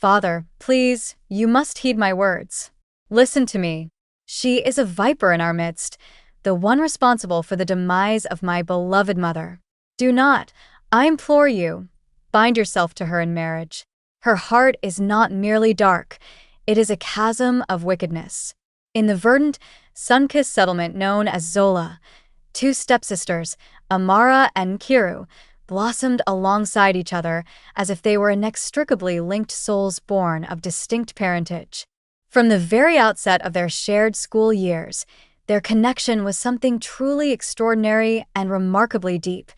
"Father, please, you must heed my words. Listen to me. She is a viper in our midst, the one responsible for the demise of my beloved mother. Do not, I implore you, bind yourself to her in marriage. Her heart is not merely dark, it is a chasm of wickedness." In the verdant, sun-kissed settlement known as Zola, two stepsisters, Amara and Kiru, blossomed alongside each other as if they were inextricably linked souls born of distinct parentage. From the very outset of their shared school years, their connection was something truly extraordinary and remarkably deep,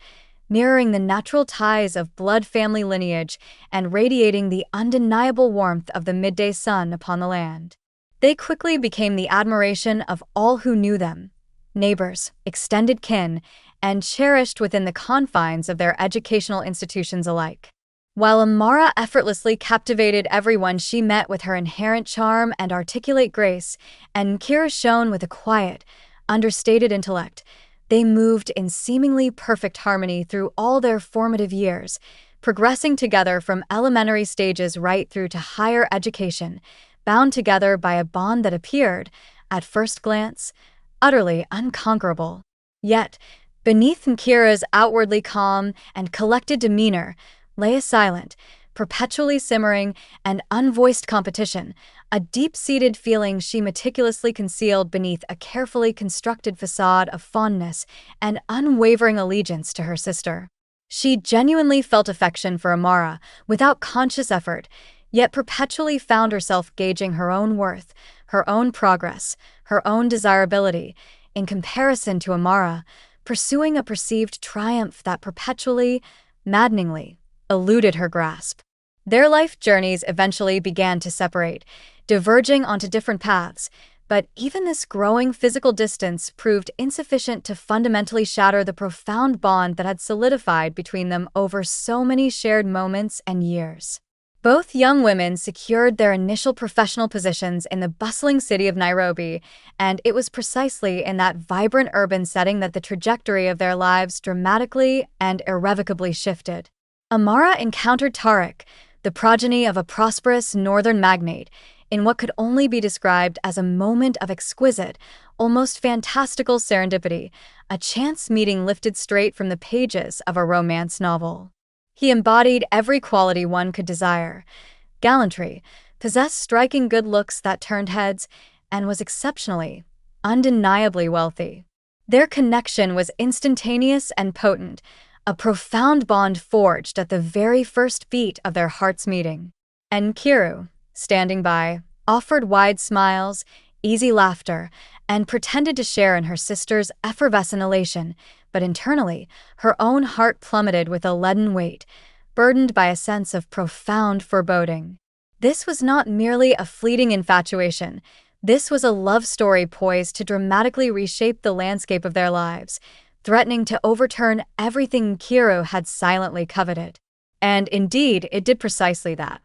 mirroring the natural ties of blood family lineage and radiating the undeniable warmth of the midday sun upon the land. They quickly became the admiration of all who knew them, neighbors, extended kin, and cherished within the confines of their educational institutions alike. While Amara effortlessly captivated everyone she met with her inherent charm and articulate grace, and Kira shone with a quiet, understated intellect, they moved in seemingly perfect harmony through all their formative years, progressing together from elementary stages right through to higher education, bound together by a bond that appeared, at first glance, utterly unconquerable. Yet, beneath Nkira's outwardly calm and collected demeanor lay a silent, perpetually simmering, and unvoiced competition, a deep-seated feeling she meticulously concealed beneath a carefully constructed facade of fondness and unwavering allegiance to her sister. She genuinely felt affection for Amara without conscious effort, yet perpetually found herself gauging her own worth, her own progress, her own desirability, in comparison to Amara, pursuing a perceived triumph that perpetually, maddeningly, eluded her grasp. Their life journeys eventually began to separate, diverging onto different paths, but even this growing physical distance proved insufficient to fundamentally shatter the profound bond that had solidified between them over so many shared moments and years. Both young women secured their initial professional positions in the bustling city of Nairobi, and it was precisely in that vibrant urban setting that the trajectory of their lives dramatically and irrevocably shifted. Amara encountered Tariq, the progeny of a prosperous northern magnate, in what could only be described as a moment of exquisite, almost fantastical serendipity, a chance meeting lifted straight from the pages of a romance novel. He embodied every quality one could desire: gallantry, possessed striking good looks that turned heads, and was exceptionally, undeniably wealthy. Their connection was instantaneous and potent, a profound bond forged at the very first beat of their hearts meeting. And Kiru, standing by, offered wide smiles, easy laughter, and pretended to share in her sister's effervescent elation, but internally, her own heart plummeted with a leaden weight, burdened by a sense of profound foreboding. This was not merely a fleeting infatuation. This was a love story poised to dramatically reshape the landscape of their lives, threatening to overturn everything Kiru had silently coveted. And indeed, it did precisely that.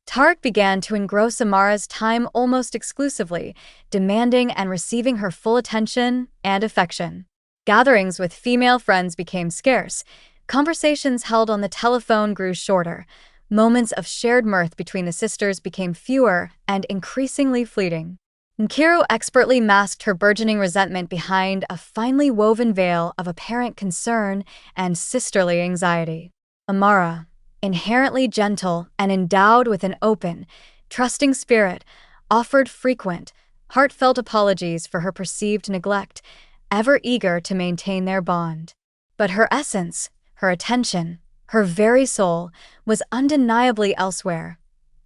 Tariq began to engross Amara's time almost exclusively, demanding and receiving her full attention and affection. Gatherings with female friends became scarce, conversations held on the telephone grew shorter, moments of shared mirth between the sisters became fewer and increasingly fleeting. Nkiru expertly masked her burgeoning resentment behind a finely woven veil of apparent concern and sisterly anxiety. Amara, inherently gentle and endowed with an open, trusting spirit, offered frequent, heartfelt apologies for her perceived neglect, ever eager to maintain their bond. But her essence, her attention, her very soul, was undeniably elsewhere,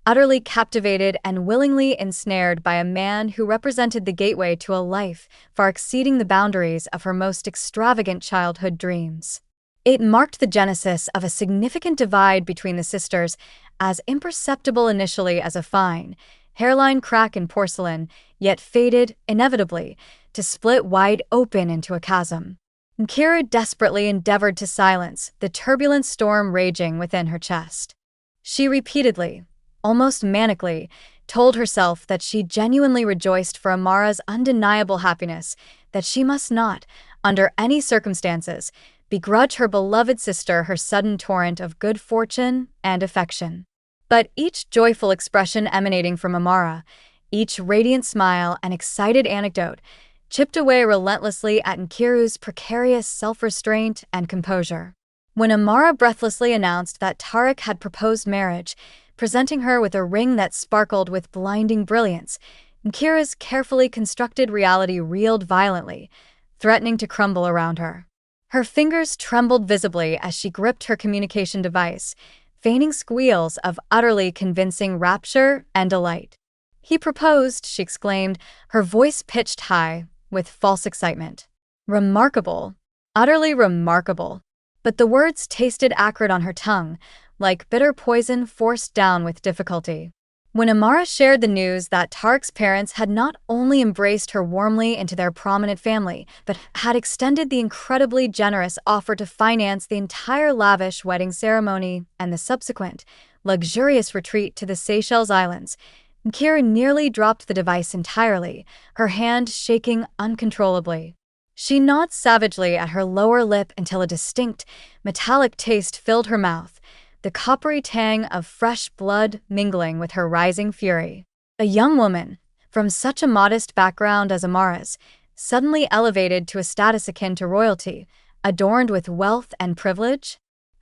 utterly captivated and willingly ensnared by a man who represented the gateway to a life far exceeding the boundaries of her most extravagant childhood dreams. It marked the genesis of a significant divide between the sisters, as imperceptible initially as a fine, hairline crack in porcelain, yet faded, inevitably, to split wide open into a chasm. Nkiru desperately endeavored to silence the turbulent storm raging within her chest. She repeatedly, almost manically, told herself that she genuinely rejoiced for Amara's undeniable happiness, that she must not, under any circumstances, begrudge her beloved sister her sudden torrent of good fortune and affection. But each joyful expression emanating from Amara, each radiant smile and excited anecdote, chipped away relentlessly at Nkiru's precarious self-restraint and composure. When Amara breathlessly announced that Tarek had proposed marriage, presenting her with a ring that sparkled with blinding brilliance, Nkiru's carefully constructed reality reeled violently, threatening to crumble around her. Her fingers trembled visibly as she gripped her communication device, feigning squeals of utterly convincing rapture and delight. "He proposed," she exclaimed, her voice pitched high with false excitement. "Remarkable. Utterly remarkable." But the words tasted acrid on her tongue, like bitter poison forced down with difficulty. When Amara shared the news that Tarek's parents had not only embraced her warmly into their prominent family, but had extended the incredibly generous offer to finance the entire lavish wedding ceremony and the subsequent, luxurious retreat to the Seychelles Islands, Nkiru nearly dropped the device entirely, her hand shaking uncontrollably. She gnawed savagely at her lower lip until a distinct, metallic taste filled her mouth, the coppery tang of fresh blood mingling with her rising fury. A young woman, from such a modest background as Amara's, suddenly elevated to a status akin to royalty, adorned with wealth and privilege?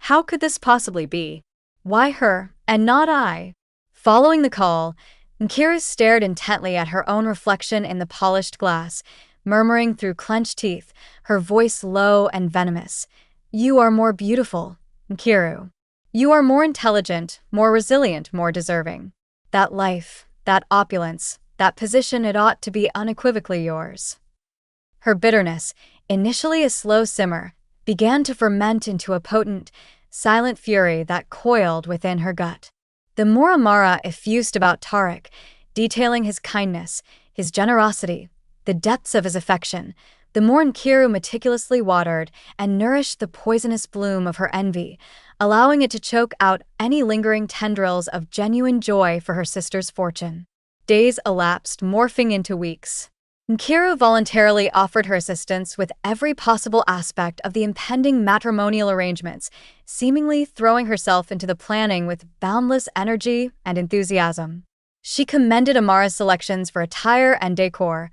How could this possibly be? Why her, and not I? Following the call, Nkiru stared intently at her own reflection in the polished glass, murmuring through clenched teeth, her voice low and venomous. "You are more beautiful, Nkiru. You are more intelligent, more resilient, more deserving. That life, that opulence, that position, it ought to be unequivocally yours." Her bitterness, initially a slow simmer, began to ferment into a potent, silent fury that coiled within her gut. The more Amara effused about Tarek, detailing his kindness, his generosity, the depths of his affection, the more Nkiru meticulously watered and nourished the poisonous bloom of her envy, allowing it to choke out any lingering tendrils of genuine joy for her sister's fortune. Days elapsed, morphing into weeks. Nkiru voluntarily offered her assistance with every possible aspect of the impending matrimonial arrangements, seemingly throwing herself into the planning with boundless energy and enthusiasm. She commended Amara's selections for attire and decor,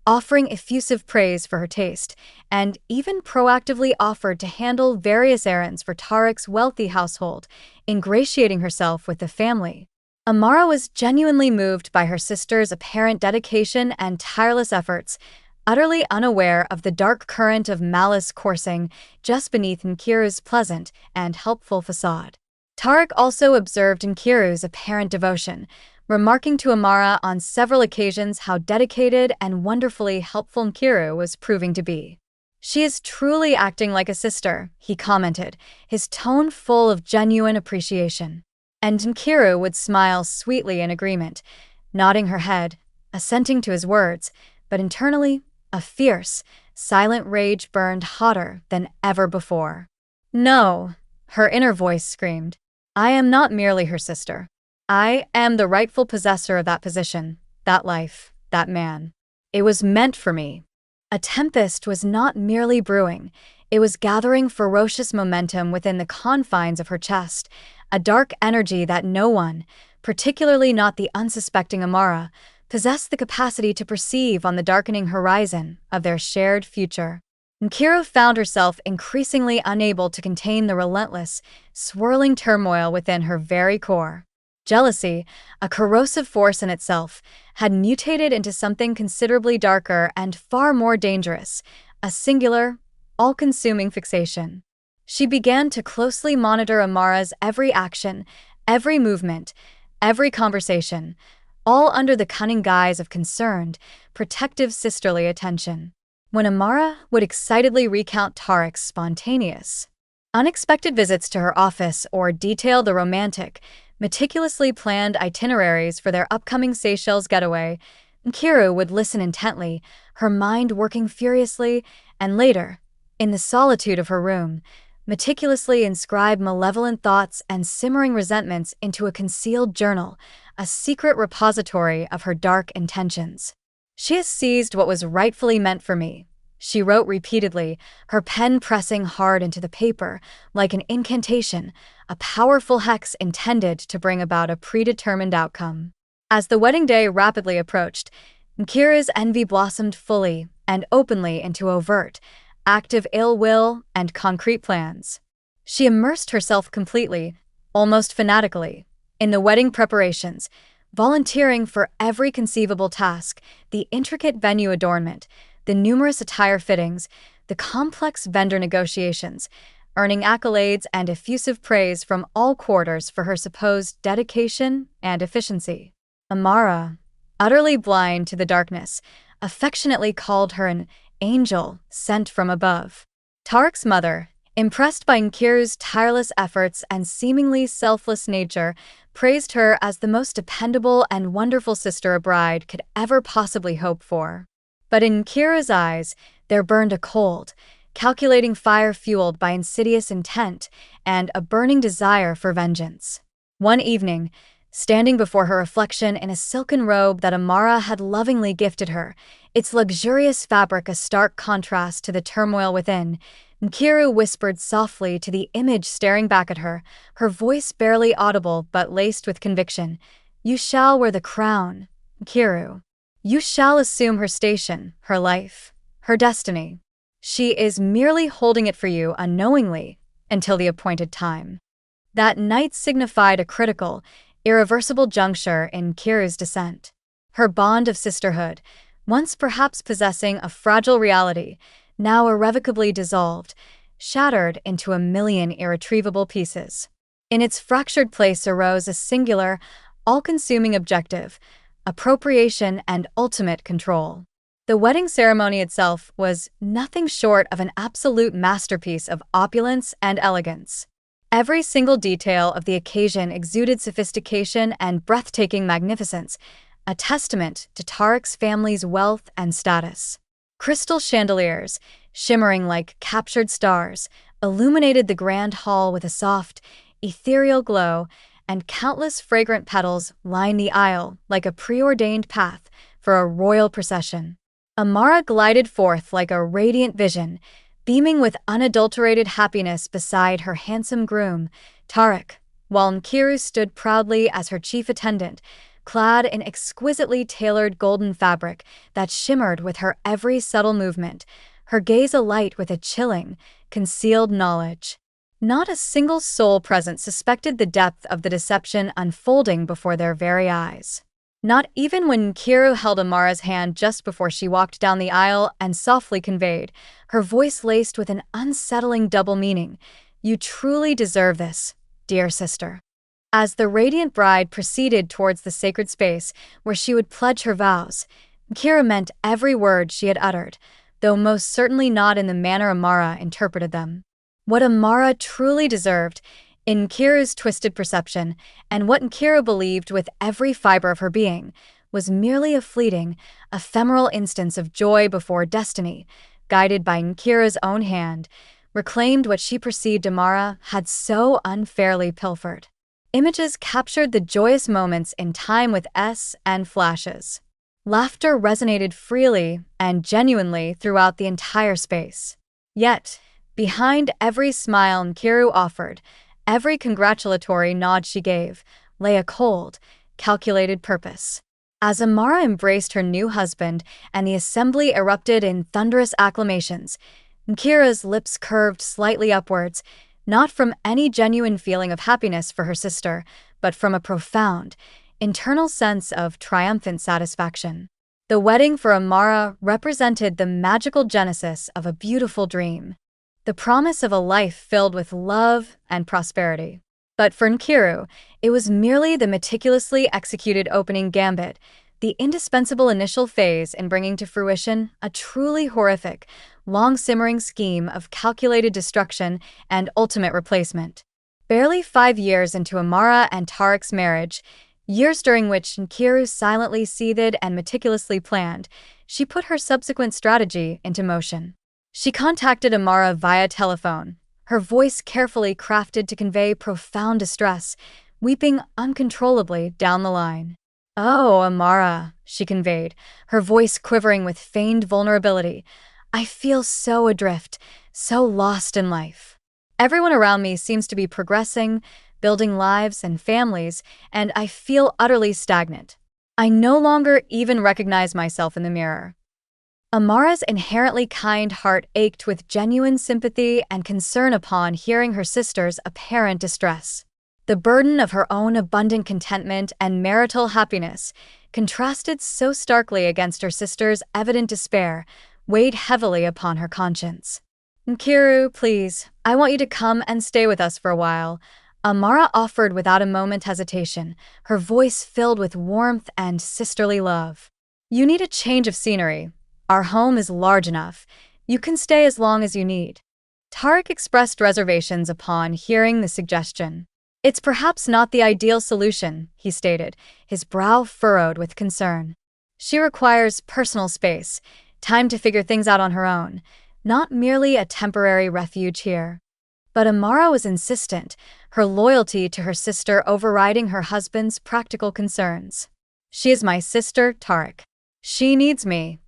offering effusive praise for her taste, and even proactively offered to handle various errands for Tarek's wealthy household, ingratiating herself with the family. Amara was genuinely moved by her sister's apparent dedication and tireless efforts, utterly unaware of the dark current of malice coursing just beneath Nkiru's pleasant and helpful facade. Tarek also observed Nkiru's apparent devotion, remarking to Amara on several occasions how dedicated and wonderfully helpful Nkiru was proving to be. "She is truly acting like a sister," he commented, his tone full of genuine appreciation. And Nkiru would smile sweetly in agreement, nodding her head, assenting to his words, but internally, a fierce, silent rage burned hotter than ever before. "No," her inner voice screamed. "I am not merely her sister. I am the rightful possessor of that position, that life, that man. It was meant for me." A tempest was not merely brewing, it was gathering ferocious momentum within the confines of her chest, a dark energy that no one, particularly not the unsuspecting Amara, possessed the capacity to perceive on the darkening horizon of their shared future. Nkiru found herself increasingly unable to contain the relentless, swirling turmoil within her very core. Jealousy, a corrosive force in itself, had mutated into something considerably darker and far more dangerous, a singular, all-consuming fixation. She began to closely monitor Amara's every action, every movement, every conversation, all under the cunning guise of concerned, protective sisterly attention. When Amara would excitedly recount Tarek's spontaneous, unexpected visits to her office or detail the romantic, meticulously planned itineraries for their upcoming Seychelles getaway, Nkiru would listen intently, her mind working furiously, and later, in the solitude of her room, meticulously inscribe malevolent thoughts and simmering resentments into a concealed journal, a secret repository of her dark intentions. "She has seized what was rightfully meant for me," She wrote repeatedly, her pen pressing hard into the paper, like an incantation, a powerful hex intended to bring about a predetermined outcome. As the wedding day rapidly approached, Nkira's envy blossomed fully and openly into overt, active ill will and concrete plans. She immersed herself completely, almost fanatically, in the wedding preparations, volunteering for every conceivable task, the intricate venue adornment, the numerous attire fittings, the complex vendor negotiations, earning accolades and effusive praise from all quarters for her supposed dedication and efficiency. Amara, utterly blind to the darkness, affectionately called her an angel sent from above. Tarek's mother, impressed by Nkiru's tireless efforts and seemingly selfless nature, praised her as the most dependable and wonderful sister a bride could ever possibly hope for. But in Nkiru's eyes, there burned a cold, calculating fire fueled by insidious intent and a burning desire for vengeance. One evening, standing before her reflection in a silken robe that Amara had lovingly gifted her, its luxurious fabric a stark contrast to the turmoil within, Nkiru whispered softly to the image staring back at her, her voice barely audible but laced with conviction. "You shall wear the crown, Nkiru. You shall assume her station, her life, her destiny. She is merely holding it for you unknowingly until the appointed time." That night signified a critical, irreversible juncture in Nkiru's descent. Her bond of sisterhood, once perhaps possessing a fragile reality, now irrevocably dissolved, shattered into a million irretrievable pieces. In its fractured place arose a singular, all-consuming objective: appropriation and ultimate control. The wedding ceremony itself was nothing short of an absolute masterpiece of opulence and elegance. Every single detail of the occasion exuded sophistication and breathtaking magnificence, a testament to Tarek's family's wealth and status. Crystal chandeliers, shimmering like captured stars, illuminated the grand hall with a soft, ethereal glow, and countless fragrant petals lined the aisle like a preordained path for a royal procession. Amara glided forth like a radiant vision, beaming with unadulterated happiness beside her handsome groom, Tarek, while Nkiru stood proudly as her chief attendant, clad in exquisitely tailored golden fabric that shimmered with her every subtle movement, her gaze alight with a chilling, concealed knowledge. Not a single soul present suspected the depth of the deception unfolding before their very eyes. Not even when Nkiru held Amara's hand just before she walked down the aisle and softly conveyed, her voice laced with an unsettling double meaning, "You truly deserve this, dear sister." As the radiant bride proceeded towards the sacred space where she would pledge her vows, Nkiru meant every word she had uttered, though most certainly not in the manner Amara interpreted them. What Amara truly deserved, in Nkiru's twisted perception, and what Nkiru believed with every fiber of her being, was merely a fleeting, ephemeral instance of joy before destiny, guided by Nkiru's own hand, reclaimed what she perceived Amara had so unfairly pilfered. Images captured the joyous moments in time with and flashes. Laughter resonated freely and genuinely throughout the entire space. Yet, behind every smile Nkiru offered, every congratulatory nod she gave, lay a cold, calculated purpose. As Amara embraced her new husband and the assembly erupted in thunderous acclamations, Nkiru's lips curved slightly upwards, not from any genuine feeling of happiness for her sister, but from a profound, internal sense of triumphant satisfaction. The wedding for Amara represented the magical genesis of a beautiful dream, the promise of a life filled with love and prosperity. But for Nkiru, it was merely the meticulously executed opening gambit, the indispensable initial phase in bringing to fruition a truly horrific, long-simmering scheme of calculated destruction and ultimate replacement. Barely 5 years into Amara and Tarek's marriage, years during which Nkiru silently seethed and meticulously planned, she put her subsequent strategy into motion. She contacted Amara via telephone, her voice carefully crafted to convey profound distress, weeping uncontrollably down the line. "Oh, Amara," she conveyed, her voice quivering with feigned vulnerability, I feel so adrift, so lost in life. Everyone around me seems to be progressing, building lives and families, and I feel utterly stagnant. I no longer even recognize myself in the mirror. Amara's inherently kind heart ached with genuine sympathy and concern upon hearing her sister's apparent distress. The burden of her own abundant contentment and marital happiness, contrasted so starkly against her sister's evident despair, weighed heavily upon her conscience. "Nkiru, please, I want you to come and stay with us for a while," Amara offered without a moment's hesitation, her voice filled with warmth and sisterly love. "You need a change of scenery. Our home is large enough. You can stay as long as you need." Tarek expressed reservations upon hearing the suggestion. "It's perhaps not the ideal solution," he stated, his brow furrowed with concern. "She requires personal space, time to figure things out on her own, not merely a temporary refuge here." But Amara was insistent, her loyalty to her sister overriding her husband's practical concerns. "She is my sister, Tarek. She needs me."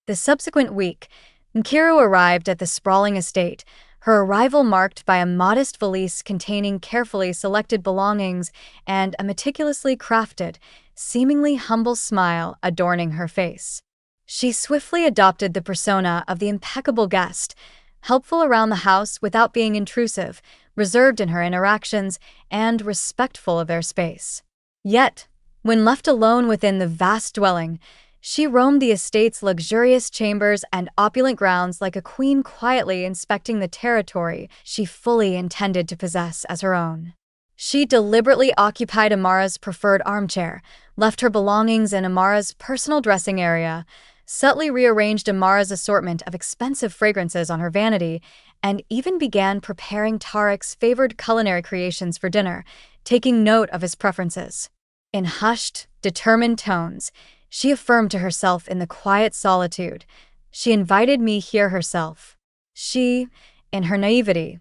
The subsequent week, Nkiru arrived at the sprawling estate, her arrival marked by a modest valise containing carefully selected belongings and a meticulously crafted, seemingly humble smile adorning her face. She swiftly adopted the persona of the impeccable guest, helpful around the house without being intrusive, reserved in her interactions, and respectful of their space. Yet, when left alone within the vast dwelling, she roamed the estate's luxurious chambers and opulent grounds like a queen, quietly inspecting the territory she fully intended to possess as her own. She deliberately occupied Amara's preferred armchair, left her belongings in Amara's personal dressing area, subtly rearranged Amara's assortment of expensive fragrances on her vanity, and even began preparing Tarek's favored culinary creations for dinner, taking note of his preferences. In hushed, determined tones, she affirmed to herself in the quiet solitude. She invited me here herself. She, in her naivety,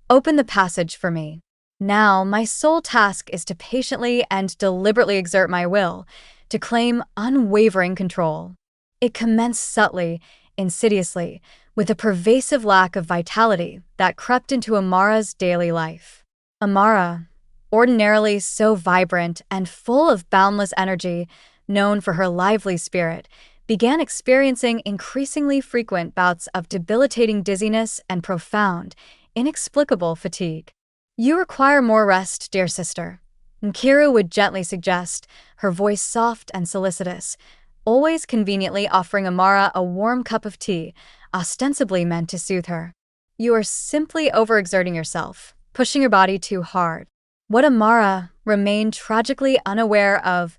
opened the passage for me. Now, my sole task is to patiently and deliberately exert my will, to claim unwavering control. It commenced subtly, insidiously, with a pervasive lack of vitality that crept into Amara's daily life. Amara, ordinarily so vibrant and full of boundless energy, known for her lively spirit, began experiencing increasingly frequent bouts of debilitating dizziness and profound, inexplicable fatigue. "You require more rest, dear sister," Nkiru would gently suggest, her voice soft and solicitous, always conveniently offering Amara a warm cup of tea, ostensibly meant to soothe her. "You are simply overexerting yourself, pushing your body too hard." What Amara remained tragically unaware of,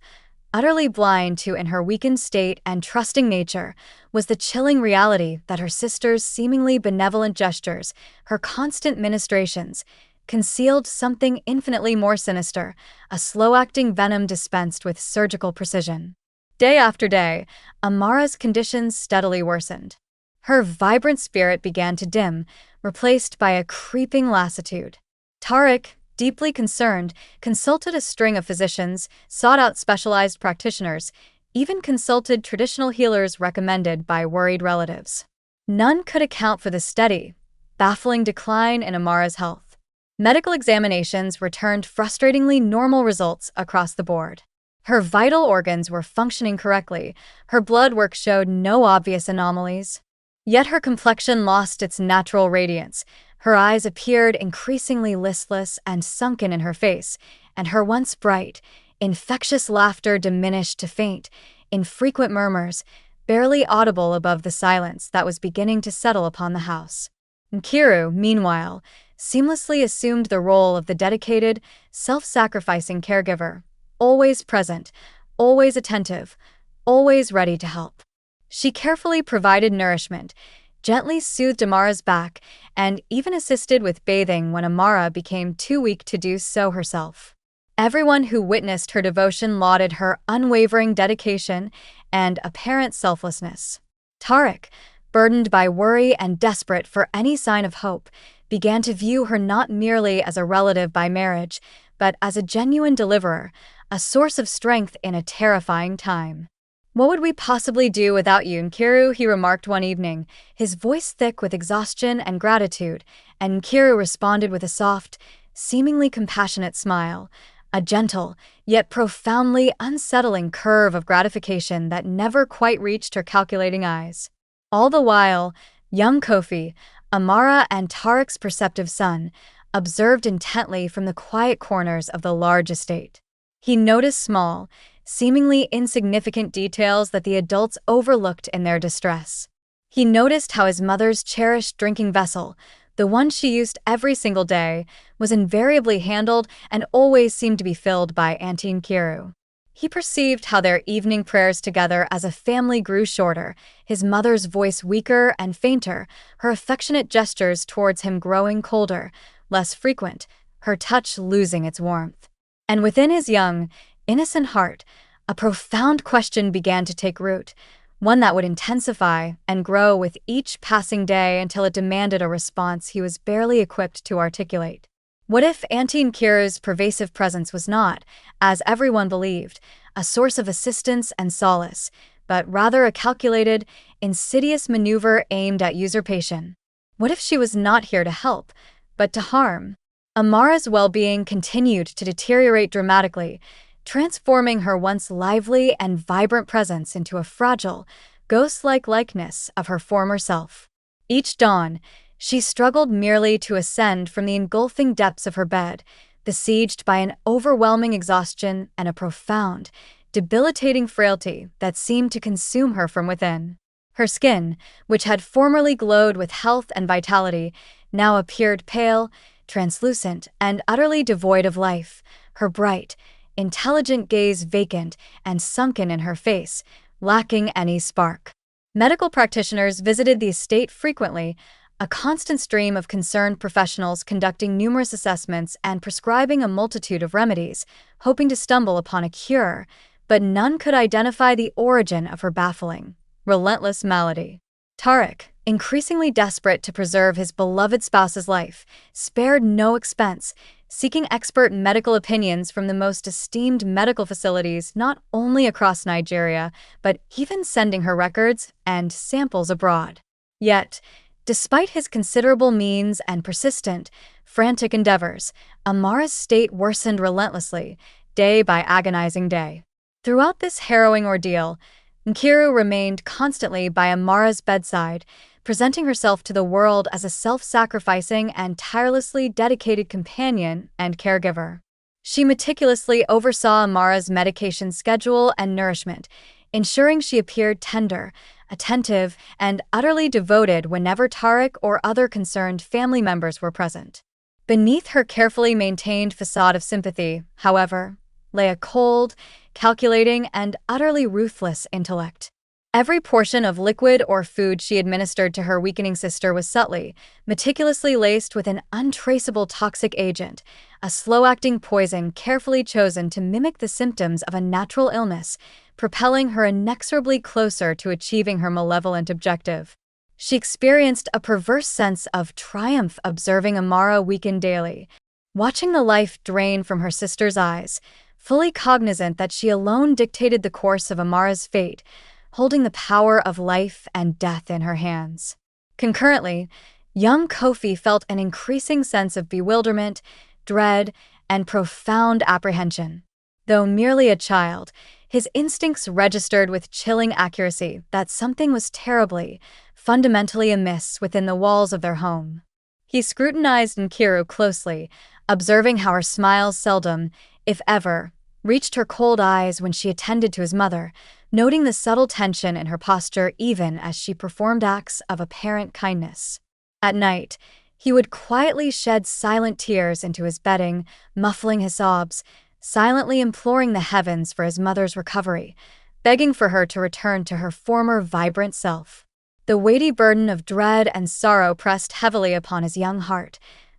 utterly blind to in her weakened state and trusting nature, was the chilling reality that her sister's seemingly benevolent gestures, her constant ministrations, concealed something infinitely more sinister, a slow-acting venom dispensed with surgical precision. Day after day, Amara's conditions steadily worsened. Her vibrant spirit began to dim, replaced by a creeping lassitude. Tarek, deeply concerned, consulted a string of physicians, sought out specialized practitioners, even consulted traditional healers recommended by worried relatives. None could account for the steady, baffling decline in Amara's health. Medical examinations returned frustratingly normal results across the board. Her vital organs were functioning correctly, her blood work showed no obvious anomalies. Yet her complexion lost its natural radiance, her eyes appeared increasingly listless and sunken in her face, and her once bright, infectious laughter diminished to faint, infrequent murmurs, barely audible above the silence that was beginning to settle upon the house. Nkiru, meanwhile, seamlessly assumed the role of the dedicated, self-sacrificing caregiver, always present, always attentive, always ready to help. She carefully provided nourishment, gently soothed Amara's back, and even assisted with bathing when Amara became too weak to do so herself. Everyone who witnessed her devotion lauded her unwavering dedication and apparent selflessness. Tarek, burdened by worry and desperate for any sign of hope, began to view her not merely as a relative by marriage, but as a genuine deliverer, a source of strength in a terrifying time. "What would we possibly do without you, Nkiru?" he remarked one evening, his voice thick with exhaustion and gratitude, and Nkiru responded with a soft, seemingly compassionate smile, a gentle, yet profoundly unsettling curve of gratification that never quite reached her calculating eyes. All the while, young Kofi, Amara and Tariq's perceptive son, observed intently from the quiet corners of the large estate. He noticed small, seemingly insignificant details that the adults overlooked in their distress. He noticed how his mother's cherished drinking vessel, the one she used every single day, was invariably handled and always seemed to be filled by Auntie Nkiru. He perceived how their evening prayers together as a family grew shorter, his mother's voice weaker and fainter, her affectionate gestures towards him growing colder, less frequent, her touch losing its warmth. And within his young, innocent heart, a profound question began to take root, one that would intensify and grow with each passing day until it demanded a response he was barely equipped to articulate. What if Auntie Nkiru's pervasive presence was not, as everyone believed, a source of assistance and solace, but rather a calculated, insidious maneuver aimed at usurpation? What if she was not here to help, but to harm? Amara's well-being continued to deteriorate dramatically, transforming her once lively and vibrant presence into a fragile, ghost-like likeness of her former self. Each dawn, she struggled merely to ascend from the engulfing depths of her bed, besieged by an overwhelming exhaustion and a profound, debilitating frailty that seemed to consume her from within. Her skin, which had formerly glowed with health and vitality, now appeared pale, translucent, and utterly devoid of life, her bright, intelligent gaze vacant and sunken in her face, lacking any spark. Medical practitioners visited the estate frequently, a constant stream of concerned professionals conducting numerous assessments and prescribing a multitude of remedies, hoping to stumble upon a cure, but none could identify the origin of her baffling, relentless malady. Tariq, increasingly desperate to preserve his beloved spouse's life, spared no expense, seeking expert medical opinions from the most esteemed medical facilities not only across Nigeria, but even sending her records and samples abroad. Yet, despite his considerable means and persistent, frantic endeavors, Amara's state worsened relentlessly, day by agonizing day. Throughout this harrowing ordeal, Nkiru remained constantly by Amara's bedside, presenting herself to the world as a self-sacrificing and tirelessly dedicated companion and caregiver. She meticulously oversaw Amara's medication schedule and nourishment, ensuring she appeared tender, attentive, and utterly devoted whenever Tariq or other concerned family members were present. Beneath her carefully maintained facade of sympathy, however, lay a cold, calculating, and utterly ruthless intellect. Every portion of liquid or food she administered to her weakening sister was subtly, meticulously laced with an untraceable toxic agent, a slow-acting poison carefully chosen to mimic the symptoms of a natural illness, propelling her inexorably closer to achieving her malevolent objective. She experienced a perverse sense of triumph observing Amara weaken daily, watching the life drain from her sister's eyes, fully cognizant that she alone dictated the course of Amara's fate, holding the power of life and death in her hands. Concurrently, young Kofi felt an increasing sense of bewilderment, dread, and profound apprehension. Though merely a child, his instincts registered with chilling accuracy that something was terribly, fundamentally amiss within the walls of their home. He scrutinized Nkiru closely, observing how her smiles seldom, if ever, reached her cold eyes when she attended to his mother, noting the subtle tension in her posture even as she performed acts of apparent kindness. At night, he would quietly shed silent tears into his bedding, muffling his sobs, silently imploring the heavens for his mother's recovery, begging for her to return to her former vibrant self. The weighty burden of dread and sorrow pressed heavily upon his young heart,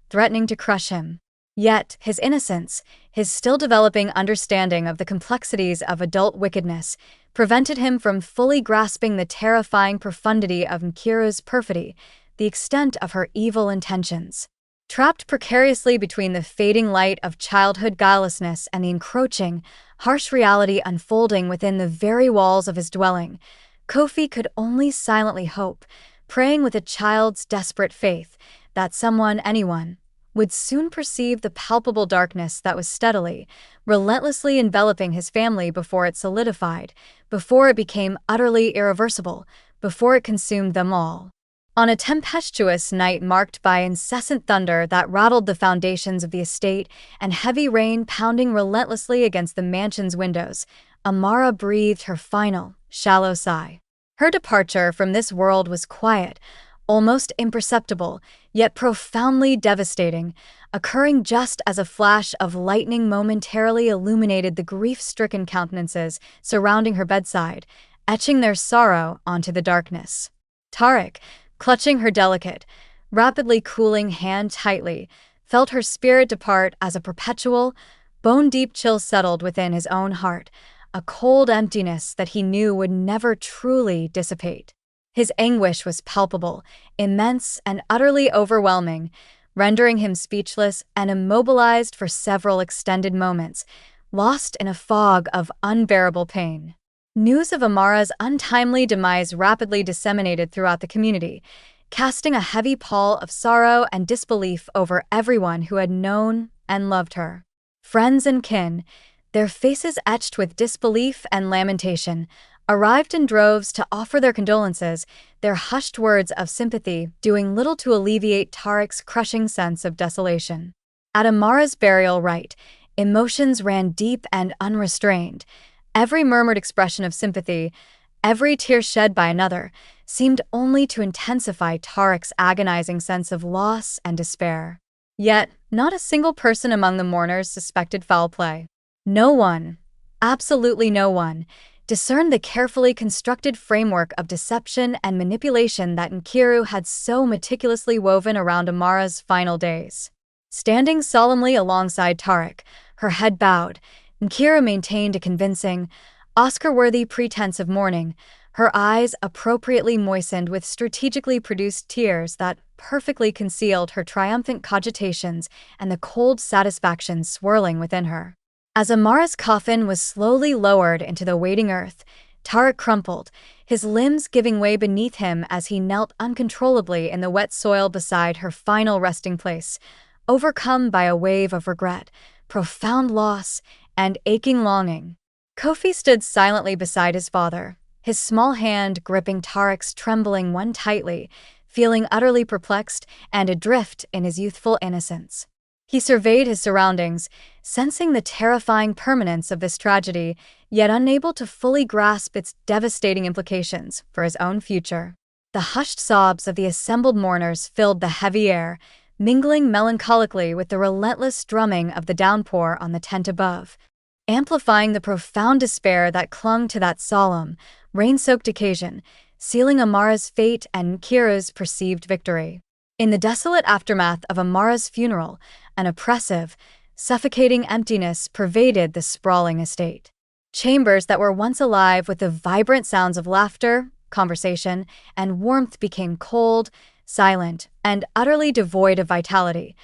threatening to crush him. Yet, his innocence, his still developing understanding of the complexities of adult wickedness, prevented him from fully grasping the terrifying profundity of Nkiru's perfidy, the extent of her evil intentions. Trapped precariously between the fading light of childhood guilelessness and the encroaching, harsh reality unfolding within the very walls of his dwelling, Kofi could only silently hope, praying with a child's desperate faith, that someone, anyone, would soon perceive the palpable darkness that was steadily, relentlessly enveloping his family before it solidified, before it became utterly irreversible, before it consumed them all. On a tempestuous night marked by incessant thunder that rattled the foundations of the estate and heavy rain pounding relentlessly against the mansion's windows, Amara breathed her final, shallow sigh. Her departure from this world was quiet, almost imperceptible, yet profoundly devastating, occurring just as a flash of lightning momentarily illuminated the grief-stricken countenances surrounding her bedside, etching their sorrow onto the darkness. Tarek, clutching her delicate, rapidly cooling hand tightly, felt her spirit depart as a perpetual, bone-deep chill settled within his own heart, a cold emptiness that he knew would never truly dissipate. His anguish was palpable, immense, and utterly overwhelming, rendering him speechless and immobilized for several extended moments, lost in a fog of unbearable pain. News of Amara's untimely demise rapidly disseminated throughout the community, casting a heavy pall of sorrow and disbelief over everyone who had known and loved her. Friends and kin, their faces etched with disbelief and lamentation, arrived in droves to offer their condolences, their hushed words of sympathy doing little to alleviate Tarek's crushing sense of desolation. At Amara's burial rite, emotions ran deep and unrestrained. Every murmured expression of sympathy, every tear shed by another, seemed only to intensify Tarek's agonizing sense of loss and despair. Yet, not a single person among the mourners suspected foul play. No one, absolutely no one, discerned the carefully constructed framework of deception and manipulation that Nkiru had so meticulously woven around Amara's final days. Standing solemnly alongside Tarek, her head bowed, Nkiru maintained a convincing, Oscar-worthy pretense of mourning, her eyes appropriately moistened with strategically produced tears that perfectly concealed her triumphant cogitations and the cold satisfaction swirling within her. As Amara's coffin was slowly lowered into the waiting earth, Tarek crumpled, his limbs giving way beneath him as he knelt uncontrollably in the wet soil beside her final resting place, overcome by a wave of regret, profound loss, and aching longing. Kofi stood silently beside his father, his small hand gripping Tarek's trembling one tightly, feeling utterly perplexed and adrift in his youthful innocence. He surveyed his surroundings, sensing the terrifying permanence of this tragedy, yet unable to fully grasp its devastating implications for his own future. The hushed sobs of the assembled mourners filled the heavy air, mingling melancholically with the relentless drumming of the downpour on the tent above, amplifying the profound despair that clung to that solemn, rain-soaked occasion, sealing Amara's fate and Nkiru's perceived victory. In the desolate aftermath of Amara's funeral, an oppressive, suffocating emptiness pervaded the sprawling estate. Chambers that were once alive with the vibrant sounds of laughter, conversation, and warmth became cold, silent, and utterly devoid of vitality,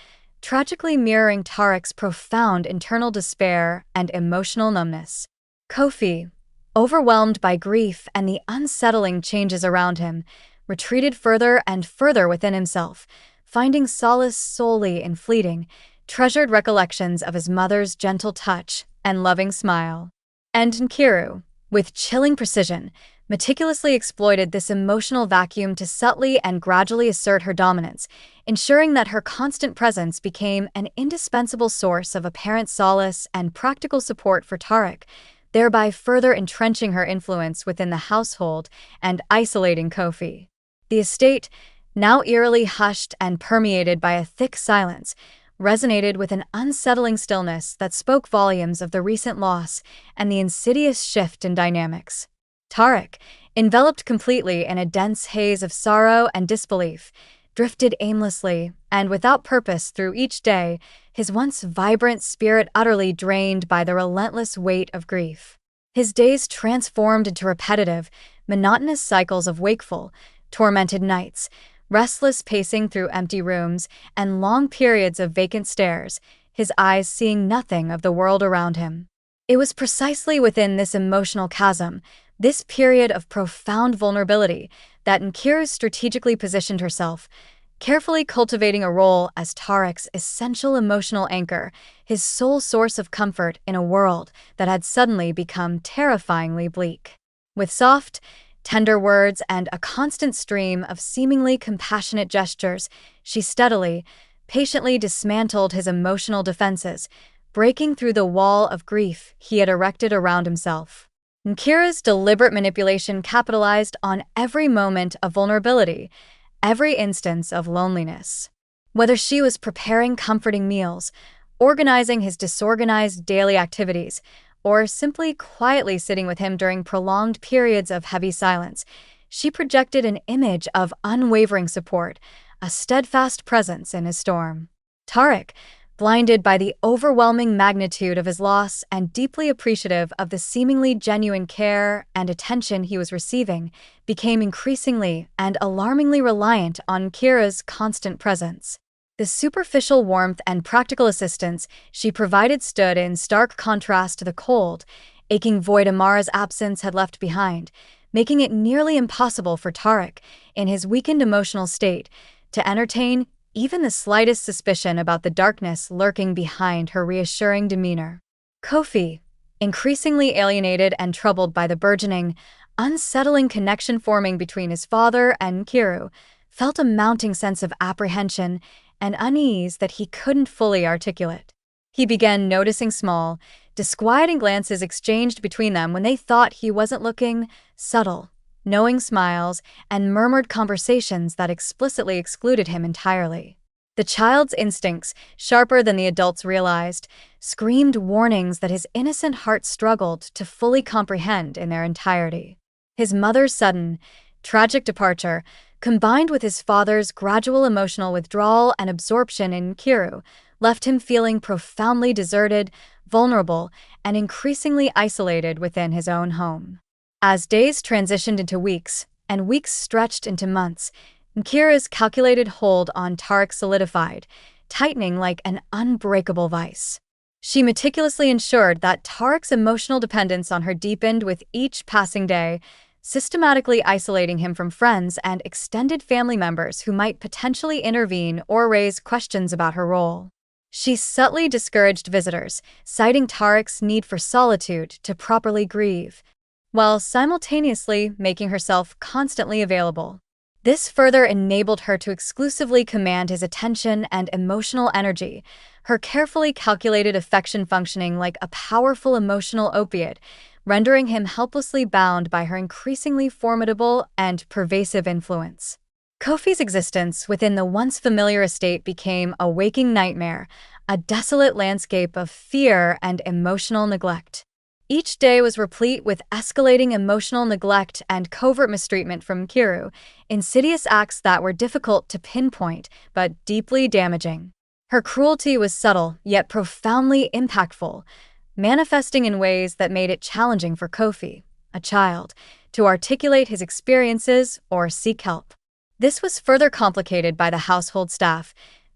tragically mirroring Tarek's profound internal despair and emotional numbness. Kofi, overwhelmed by grief and the unsettling changes around him, retreated further and further within himself, finding solace solely in fleeting, treasured recollections of his mother's gentle touch and loving smile. And Nkiru, with chilling precision, meticulously exploited this emotional vacuum to subtly and gradually assert her dominance, ensuring that her constant presence became an indispensable source of apparent solace and practical support for Tarek, thereby further entrenching her influence within the household and isolating Kofi. The estate, now eerily hushed and permeated by a thick silence, resonated with an unsettling stillness that spoke volumes of the recent loss and the insidious shift in dynamics. Tarek, enveloped completely in a dense haze of sorrow and disbelief, drifted aimlessly and without purpose through each day, his once vibrant spirit utterly drained by the relentless weight of grief. His days transformed into repetitive, monotonous cycles of wakeful, tormented nights, restless pacing through empty rooms, and long periods of vacant stares, his eyes seeing nothing of the world around him. It was precisely within this emotional chasm, this period of profound vulnerability, that Nkiru strategically positioned herself, carefully cultivating a role as Tarek's essential emotional anchor, his sole source of comfort in a world that had suddenly become terrifyingly bleak. With soft, tender words and a constant stream of seemingly compassionate gestures, she steadily, patiently dismantled his emotional defenses, breaking through the wall of grief he had erected around himself. Nkiru's deliberate manipulation capitalized on every moment of vulnerability, every instance of loneliness. Whether she was preparing comforting meals, organizing his disorganized daily activities, or simply quietly sitting with him during prolonged periods of heavy silence, she projected an image of unwavering support, a steadfast presence in his storm. Tarek, blinded by the overwhelming magnitude of his loss and deeply appreciative of the seemingly genuine care and attention he was receiving, became increasingly and alarmingly reliant on Kira's constant presence. The superficial warmth and practical assistance she provided stood in stark contrast to the cold, aching void Amara's absence had left behind, making it nearly impossible for Tarek, in his weakened emotional state, to entertain even the slightest suspicion about the darkness lurking behind her reassuring demeanor. Kofi, increasingly alienated and troubled by the burgeoning, unsettling connection forming between his father and Nkiru, felt a mounting sense of apprehension and unease that he couldn't fully articulate. He began noticing small, disquieting glances exchanged between them when they thought he wasn't looking, subtle, knowing smiles, and murmured conversations that explicitly excluded him entirely. The child's instincts, sharper than the adults realized, screamed warnings that his innocent heart struggled to fully comprehend in their entirety. His mother's sudden, tragic departure, combined with his father's gradual emotional withdrawal and absorption in Nkiru, left him feeling profoundly deserted, vulnerable, and increasingly isolated within his own home. As days transitioned into weeks, and weeks stretched into months, Nkiru's calculated hold on Tarek solidified, tightening like an unbreakable vice. She meticulously ensured that Tarek's emotional dependence on her deepened with each passing day, systematically isolating him from friends and extended family members who might potentially intervene or raise questions about her role. She subtly discouraged visitors, citing Tarek's need for solitude to properly grieve, while simultaneously making herself constantly available. This further enabled her to exclusively command his attention and emotional energy, her carefully calculated affection functioning like a powerful emotional opiate, rendering him helplessly bound by her increasingly formidable and pervasive influence. Kofi's existence within the once familiar estate became a waking nightmare, a desolate landscape of fear and emotional neglect. Each day was replete with escalating emotional neglect and covert mistreatment from Nkiru, insidious acts that were difficult to pinpoint but deeply damaging. Her cruelty was subtle yet profoundly impactful, manifesting in ways that made it challenging for Kofi, a child, to articulate his experiences or seek help. This was further complicated by the household staff,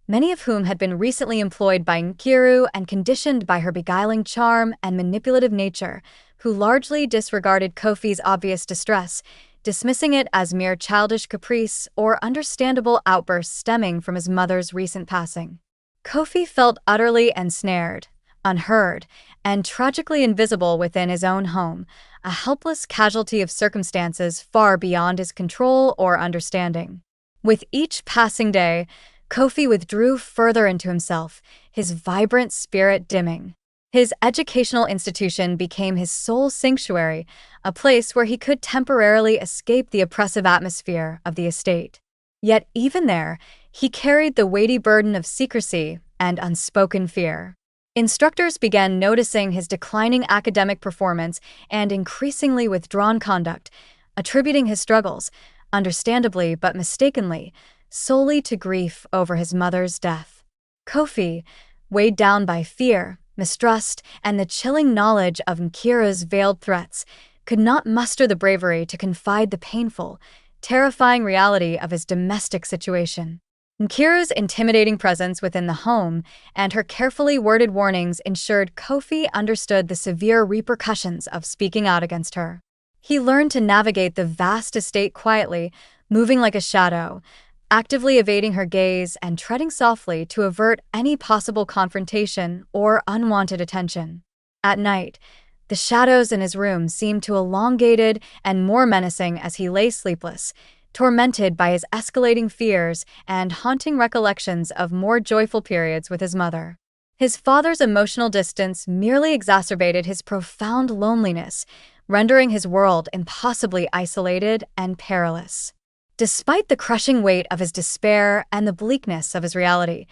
many of whom had been recently employed by Nkiru and conditioned by her beguiling charm and manipulative nature, who largely disregarded Kofi's obvious distress, dismissing it as mere childish caprice or understandable outbursts stemming from his mother's recent passing. Kofi felt utterly ensnared, unheard, and tragically invisible within his own home, a helpless casualty of circumstances far beyond his control or understanding. With each passing day, Kofi withdrew further into himself, his vibrant spirit dimming. His educational institution became his sole sanctuary, a place where he could temporarily escape the oppressive atmosphere of the estate. Yet even there, he carried the weighty burden of secrecy and unspoken fear. Instructors began noticing his declining academic performance and increasingly withdrawn conduct, attributing his struggles, understandably but mistakenly, solely to grief over his mother's death. Kofi, weighed down by fear, mistrust, and the chilling knowledge of Nkiru's veiled threats, could not muster the bravery to confide the painful, terrifying reality of his domestic situation. Nkiru's intimidating presence within the home and her carefully worded warnings ensured Kofi understood the severe repercussions of speaking out against her. He learned to navigate the vast estate quietly, moving like a shadow, actively evading her gaze and treading softly to avert any possible confrontation or unwanted attention. At night, the shadows in his room seemed to elongated and more menacing as he lay sleepless, tormented by his escalating fears and haunting recollections of more joyful periods with his mother. His father's emotional distance merely exacerbated his profound loneliness, rendering his world impossibly isolated and perilous. Despite the crushing weight of his despair and the bleakness of his reality,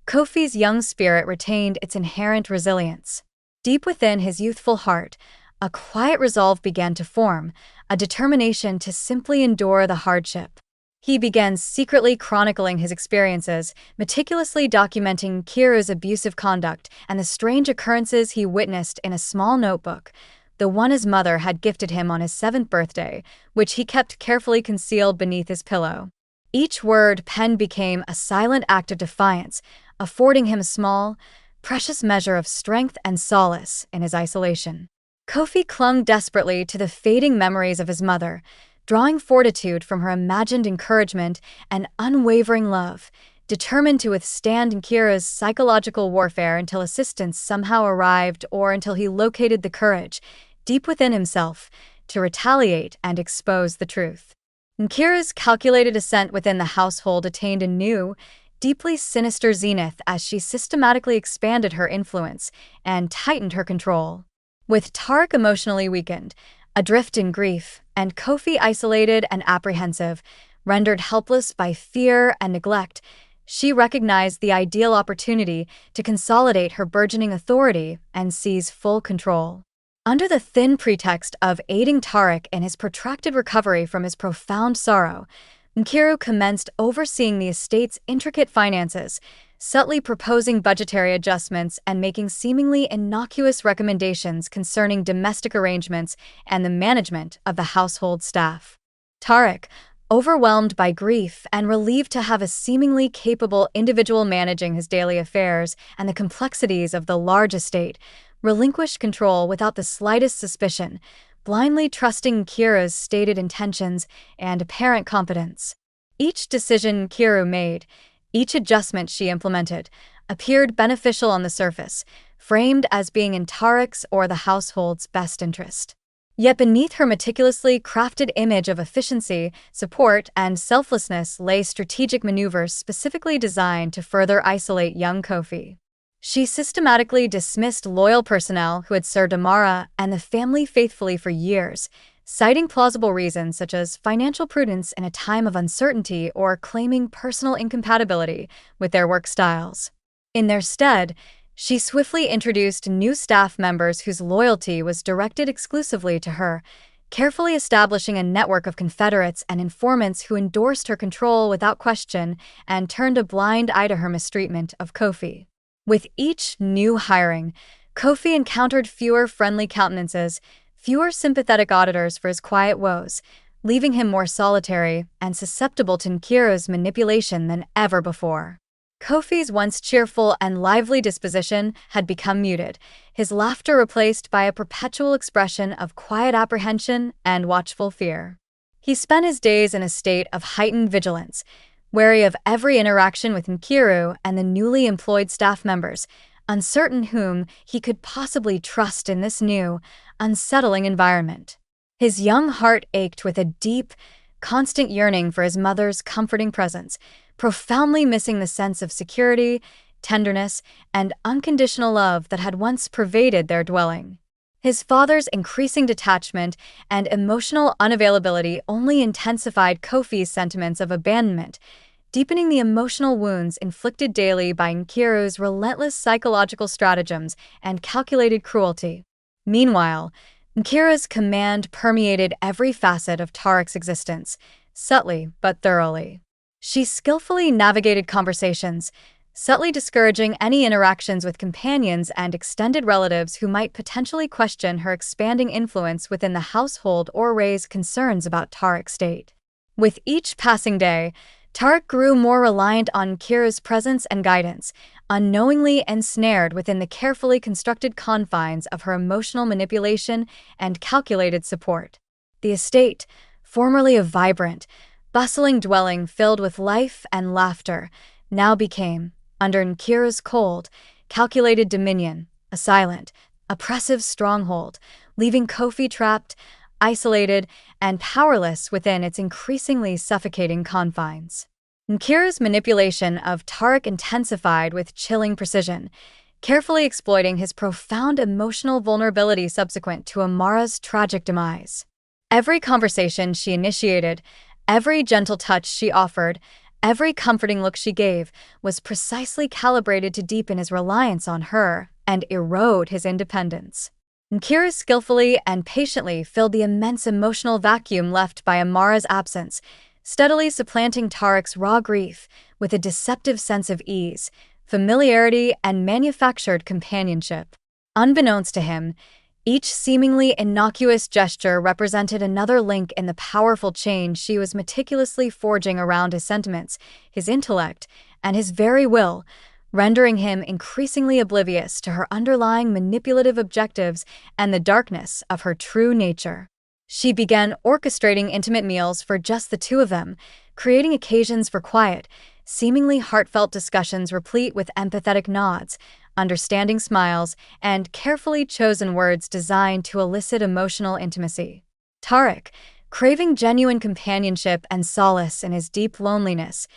Kofi's young spirit retained its inherent resilience. Deep within his youthful heart, a quiet resolve began to form, a determination to simply endure the hardship. He began secretly chronicling his experiences, meticulously documenting Nkiru's abusive conduct and the strange occurrences he witnessed in a small notebook, the one his mother had gifted him on his 7th birthday, which he kept carefully concealed beneath his pillow. Each word penned became a silent act of defiance, affording him a small, precious measure of strength and solace in his isolation. Kofi clung desperately to the fading memories of his mother, drawing fortitude from her imagined encouragement and unwavering love, determined to withstand Nkiru's psychological warfare until assistance somehow arrived or until he located the courage, deep within himself, to retaliate and expose the truth. Nkiru's calculated ascent within the household attained a new, deeply sinister zenith as she systematically expanded her influence and tightened her control. With Tarek emotionally weakened, adrift in grief, and Kofi isolated and apprehensive, rendered helpless by fear and neglect, she recognized the ideal opportunity to consolidate her burgeoning authority and seize full control. Under the thin pretext of aiding Tarek in his protracted recovery from his profound sorrow, Nkiru commenced overseeing the estate's intricate finances, subtly proposing budgetary adjustments and making seemingly innocuous recommendations concerning domestic arrangements and the management of the household staff. Tarek, overwhelmed by grief and relieved to have a seemingly capable individual managing his daily affairs and the complexities of the large estate, relinquished control without the slightest suspicion, blindly trusting Nkiru's stated intentions and apparent competence. Each decision Nkiru made, each adjustment she implemented, appeared beneficial on the surface, framed as being in Tarek's or the household's best interest. Yet beneath her meticulously crafted image of efficiency, support, and selflessness lay strategic maneuvers specifically designed to further isolate young Kofi. She systematically dismissed loyal personnel who had served Amara and the family faithfully for years, citing plausible reasons such as financial prudence in a time of uncertainty or claiming personal incompatibility with their work styles. In their stead, she swiftly introduced new staff members whose loyalty was directed exclusively to her, carefully establishing a network of confederates and informants who endorsed her control without question and turned a blind eye to her mistreatment of Kofi. With each new hiring, Kofi encountered fewer friendly countenances, fewer sympathetic auditors for his quiet woes, leaving him more solitary and susceptible to Nkiru's manipulation than ever before. Kofi's once cheerful and lively disposition had become muted, his laughter replaced by a perpetual expression of quiet apprehension and watchful fear. He spent his days in a state of heightened vigilance, wary of every interaction with Nkiru and the newly employed staff members, uncertain whom he could possibly trust in this new, unsettling environment. His young heart ached with a deep, constant yearning for his mother's comforting presence, profoundly missing the sense of security, tenderness, and unconditional love that had once pervaded their dwelling. His father's increasing detachment and emotional unavailability only intensified Kofi's sentiments of abandonment, deepening the emotional wounds inflicted daily by Nkiru's relentless psychological stratagems and calculated cruelty. Meanwhile, Nkiru's command permeated every facet of Tarek's existence, subtly but thoroughly. She skillfully navigated conversations, subtly discouraging any interactions with companions and extended relatives who might potentially question her expanding influence within the household or raise concerns about Tarek's state. With each passing day, Tarek grew more reliant on Nkiru's presence and guidance, unknowingly ensnared within the carefully constructed confines of her emotional manipulation and calculated support. The estate, formerly a vibrant, bustling dwelling filled with life and laughter, now became, under Nkiru's cold, calculated dominion, a silent, oppressive stronghold, leaving Kofi trapped, isolated, and powerless within its increasingly suffocating confines. Nkiru's manipulation of Tarek intensified with chilling precision, carefully exploiting his profound emotional vulnerability subsequent to Amara's tragic demise. Every conversation she initiated, every gentle touch she offered, every comforting look she gave was precisely calibrated to deepen his reliance on her and erode his independence. Nkiru skillfully and patiently filled the immense emotional vacuum left by Amara's absence, steadily supplanting Tarek's raw grief with a deceptive sense of ease, familiarity, and manufactured companionship. Unbeknownst to him, each seemingly innocuous gesture represented another link in the powerful chain she was meticulously forging around his sentiments, his intellect, and his very will, rendering him increasingly oblivious to her underlying manipulative objectives and the darkness of her true nature. She began orchestrating intimate meals for just the two of them, creating occasions for quiet, seemingly heartfelt discussions replete with empathetic nods, understanding smiles, and carefully chosen words designed to elicit emotional intimacy. Tarek, craving genuine companionship and solace in his deep loneliness,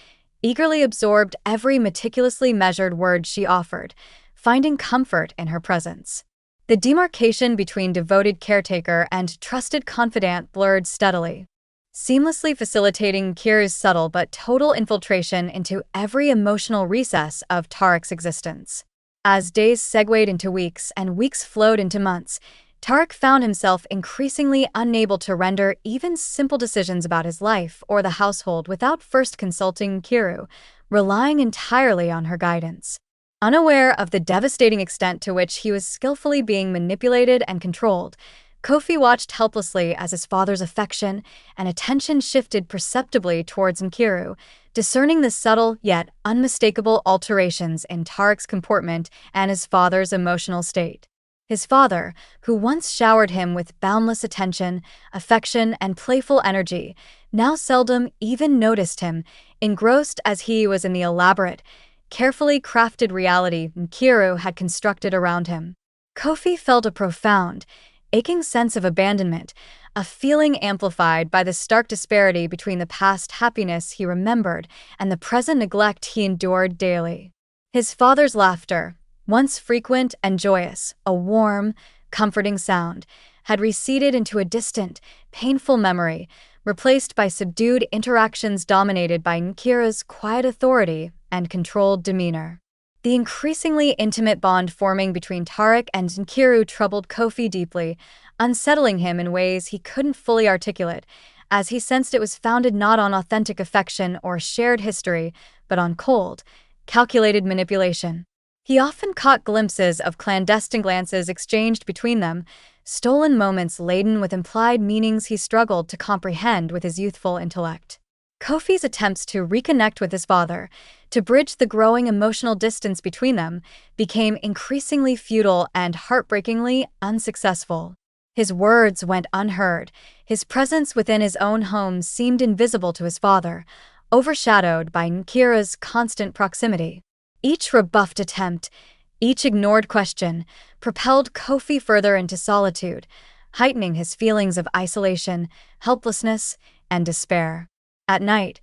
eagerly absorbed every meticulously measured word she offered, finding comfort in her presence. The demarcation between devoted caretaker and trusted confidant blurred steadily, seamlessly facilitating Nkiru's subtle but total infiltration into every emotional recess of Tarek's existence. As days segued into weeks and weeks flowed into months, Tarek found himself increasingly unable to render even simple decisions about his life or the household without first consulting Nkiru, relying entirely on her guidance. Unaware of the devastating extent to which he was skillfully being manipulated and controlled, Kofi watched helplessly as his father's affection and attention shifted perceptibly towards Nkiru, discerning the subtle yet unmistakable alterations in Tarek's comportment and his father's emotional state. His father, who once showered him with boundless attention, affection, and playful energy, now seldom even noticed him, engrossed as he was in the elaborate, carefully crafted reality Nkiru had constructed around him. Kofi felt a profound, aching sense of abandonment, a feeling amplified by the stark disparity between the past happiness he remembered and the present neglect he endured daily. His father's laughter, once frequent and joyous, a warm, comforting sound, had receded into a distant, painful memory, replaced by subdued interactions dominated by Nkiru's quiet authority and controlled demeanor. The increasingly intimate bond forming between Tarek and Nkiru troubled Kofi deeply, unsettling him in ways he couldn't fully articulate, as he sensed it was founded not on authentic affection or shared history, but on cold, calculated manipulation. He often caught glimpses of clandestine glances exchanged between them, stolen moments laden with implied meanings he struggled to comprehend with his youthful intellect. Kofi's attempts to reconnect with his father, to bridge the growing emotional distance between them, became increasingly futile and heartbreakingly unsuccessful. His words went unheard, his presence within his own home seemed invisible to his father, overshadowed by Nkiru's constant proximity. Each rebuffed attempt, each ignored question, propelled Kofi further into solitude, heightening his feelings of isolation, helplessness, and despair. At night,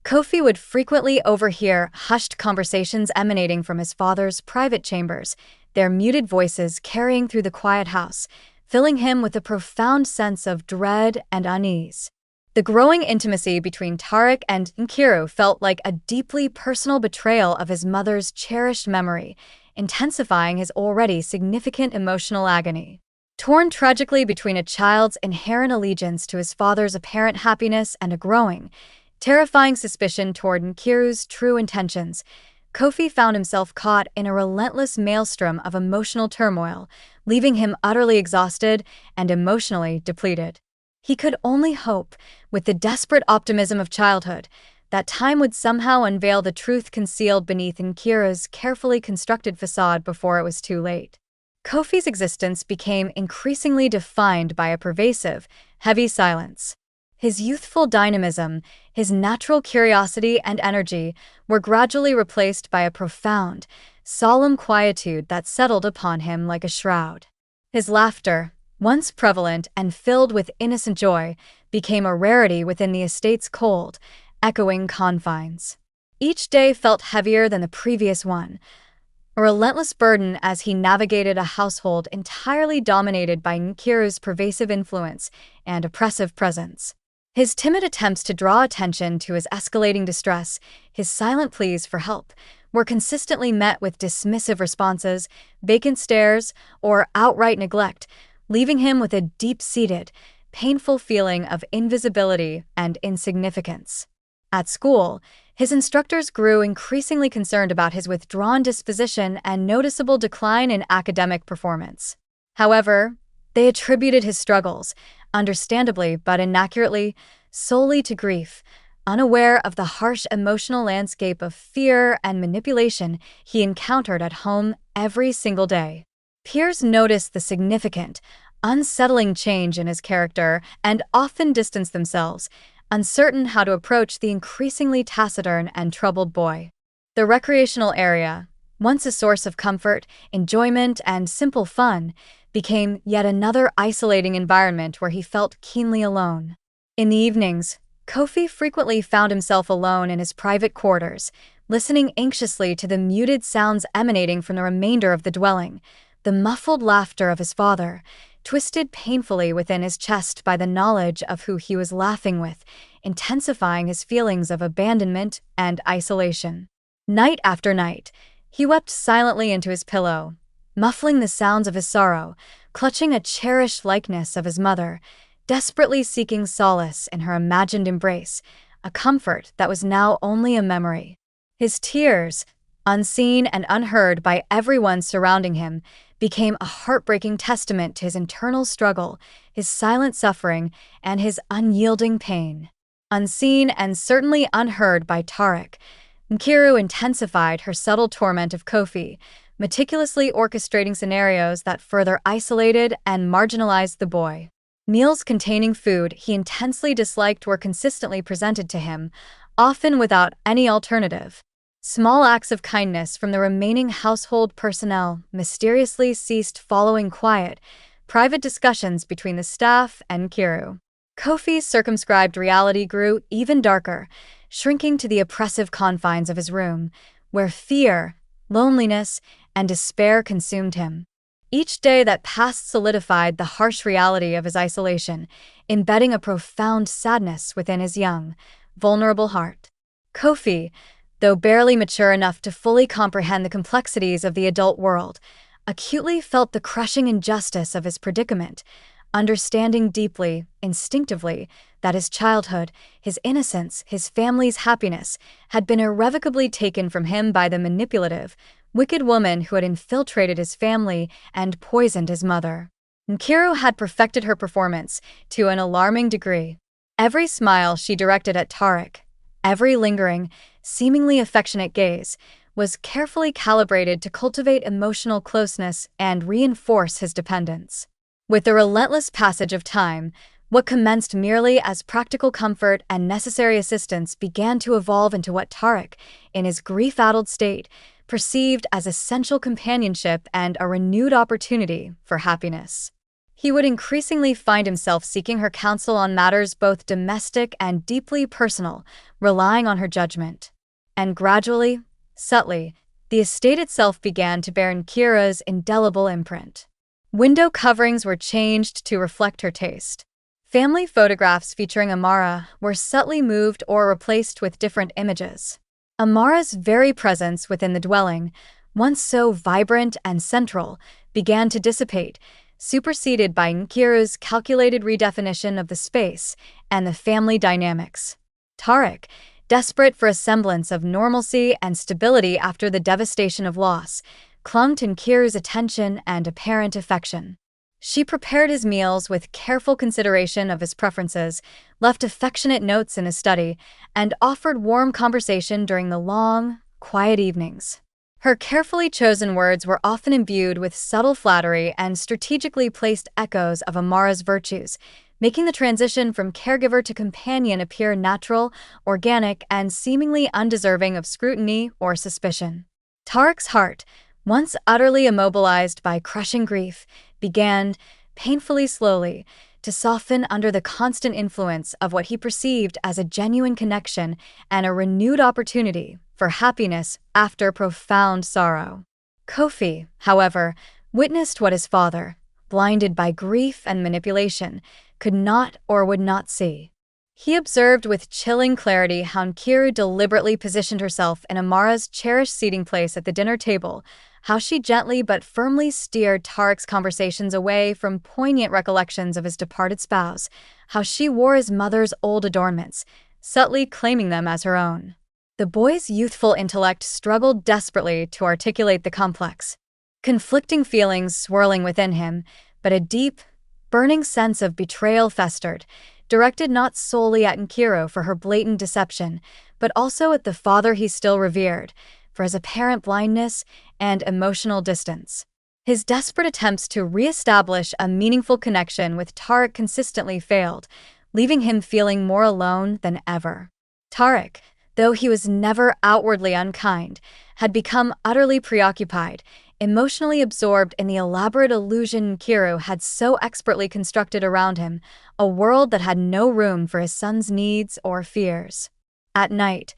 Kofi would frequently overhear hushed conversations emanating from his father's private chambers, their muted voices carrying through the quiet house, filling him with a profound sense of dread and unease. The growing intimacy between Tarek and Nkiru felt like a deeply personal betrayal of his mother's cherished memory, intensifying his already significant emotional agony. Torn tragically between a child's inherent allegiance to his father's apparent happiness and a growing, terrifying suspicion toward Nkiru's true intentions, Kofi found himself caught in a relentless maelstrom of emotional turmoil, leaving him utterly exhausted and emotionally depleted. He could only hope, with the desperate optimism of childhood, that time would somehow unveil the truth concealed beneath Nkira's carefully constructed facade before it was too late. Kofi's existence became increasingly defined by a pervasive, heavy silence. His youthful dynamism, his natural curiosity and energy were gradually replaced by a profound, solemn quietude that settled upon him like a shroud. His laughter, once prevalent and filled with innocent joy, became a rarity within the estate's cold, echoing confines. Each day felt heavier than the previous one, a relentless burden as he navigated a household entirely dominated by Nkiru's pervasive influence and oppressive presence. His timid attempts to draw attention to his escalating distress, his silent pleas for help, were consistently met with dismissive responses, vacant stares, or outright neglect, leaving him with a deep-seated, painful feeling of invisibility and insignificance. At school, his instructors grew increasingly concerned about his withdrawn disposition and noticeable decline in academic performance. However, they attributed his struggles, understandably but inaccurately, solely to grief, unaware of the harsh emotional landscape of fear and manipulation he encountered at home every single day. Peers noticed the significant, unsettling change in his character and often distanced themselves, uncertain how to approach the increasingly taciturn and troubled boy. The recreational area, once a source of comfort, enjoyment, and simple fun, became yet another isolating environment where he felt keenly alone. In the evenings, Kofi frequently found himself alone in his private quarters, listening anxiously to the muted sounds emanating from the remainder of the dwelling, the muffled laughter of his father, twisted painfully within his chest by the knowledge of who he was laughing with, intensifying his feelings of abandonment and isolation. Night after night, he wept silently into his pillow, muffling the sounds of his sorrow, clutching a cherished likeness of his mother, desperately seeking solace in her imagined embrace, a comfort that was now only a memory. His tears, unseen and unheard by everyone surrounding him, became a heartbreaking testament to his internal struggle, his silent suffering, and his unyielding pain. Unseen and certainly unheard by Tarek, Nkiru intensified her subtle torment of Kofi, meticulously orchestrating scenarios that further isolated and marginalized the boy. Meals containing food he intensely disliked were consistently presented to him, often without any alternative. Small acts of kindness from the remaining household personnel mysteriously ceased following quiet, private discussions between the staff and Nkiru. Kofi's circumscribed reality grew even darker, shrinking to the oppressive confines of his room, where fear, loneliness, and despair consumed him. Each day that passed solidified the harsh reality of his isolation, embedding a profound sadness within his young, vulnerable heart. Kofi, though barely mature enough to fully comprehend the complexities of the adult world, acutely felt the crushing injustice of his predicament, understanding deeply, instinctively, that his childhood, his innocence, his family's happiness had been irrevocably taken from him by the manipulative, wicked woman who had infiltrated his family and poisoned his mother. Nkiru had perfected her performance to an alarming degree. Every smile she directed at Tarek, every lingering, seemingly affectionate gaze, was carefully calibrated to cultivate emotional closeness and reinforce his dependence. With the relentless passage of time, what commenced merely as practical comfort and necessary assistance began to evolve into what Tarek, in his grief-addled state, perceived as essential companionship and a renewed opportunity for happiness. He would increasingly find himself seeking her counsel on matters both domestic and deeply personal, relying on her judgment. And gradually, subtly, the estate itself began to bear Nkira's indelible imprint. Window coverings were changed to reflect her taste. Family photographs featuring Amara were subtly moved or replaced with different images. Amara's very presence within the dwelling, once so vibrant and central, began to dissipate, superseded by Nkiru's calculated redefinition of the space and the family dynamics. Tarek, desperate for a semblance of normalcy and stability after the devastation of loss, clung to Nkiru's attention and apparent affection. She prepared his meals with careful consideration of his preferences, left affectionate notes in his study, and offered warm conversation during the long, quiet evenings. Her carefully chosen words were often imbued with subtle flattery and strategically placed echoes of Amara's virtues, making the transition from caregiver to companion appear natural, organic, and seemingly undeserving of scrutiny or suspicion. Tarek's heart, once utterly immobilized by crushing grief, began, painfully slowly, to soften under the constant influence of what he perceived as a genuine connection and a renewed opportunity for happiness after profound sorrow. Kofi, however, witnessed what his father, blinded by grief and manipulation, could not or would not see. He observed with chilling clarity how Nkiru deliberately positioned herself in Amara's cherished seating place at the dinner table, how she gently but firmly steered Tarek's conversations away from poignant recollections of his departed spouse, how she wore his mother's old adornments, subtly claiming them as her own. The boy's youthful intellect struggled desperately to articulate the complex, conflicting feelings swirling within him, but a deep, burning sense of betrayal festered, directed not solely at Nkiru for her blatant deception, but also at the father he still revered, for his apparent blindness and emotional distance. His desperate attempts to re-establish a meaningful connection with Tarek consistently failed, leaving him feeling more alone than ever. Tarek, though he was never outwardly unkind, had become utterly preoccupied, emotionally absorbed in the elaborate illusion Nkiru had so expertly constructed around him, a world that had no room for his son's needs or fears. At night,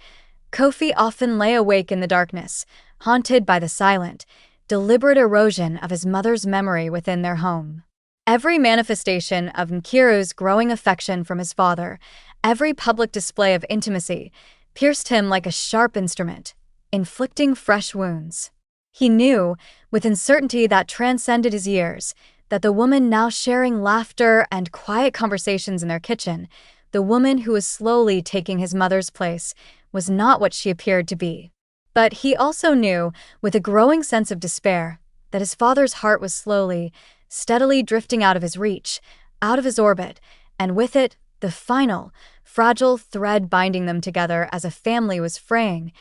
Kofi often lay awake in the darkness, haunted by the silent, deliberate erosion of his mother's memory within their home. Every manifestation of Nkiru's growing affection from his father, every public display of intimacy, pierced him like a sharp instrument, inflicting fresh wounds. He knew, with uncertainty that transcended his years, that the woman now sharing laughter and quiet conversations in their kitchen, the woman who was slowly taking his mother's place, was not what she appeared to be. But he also knew, with a growing sense of despair, that his father's heart was slowly, steadily drifting out of his reach, out of his orbit, and with it, the final, fragile thread binding them together as a family was fraying,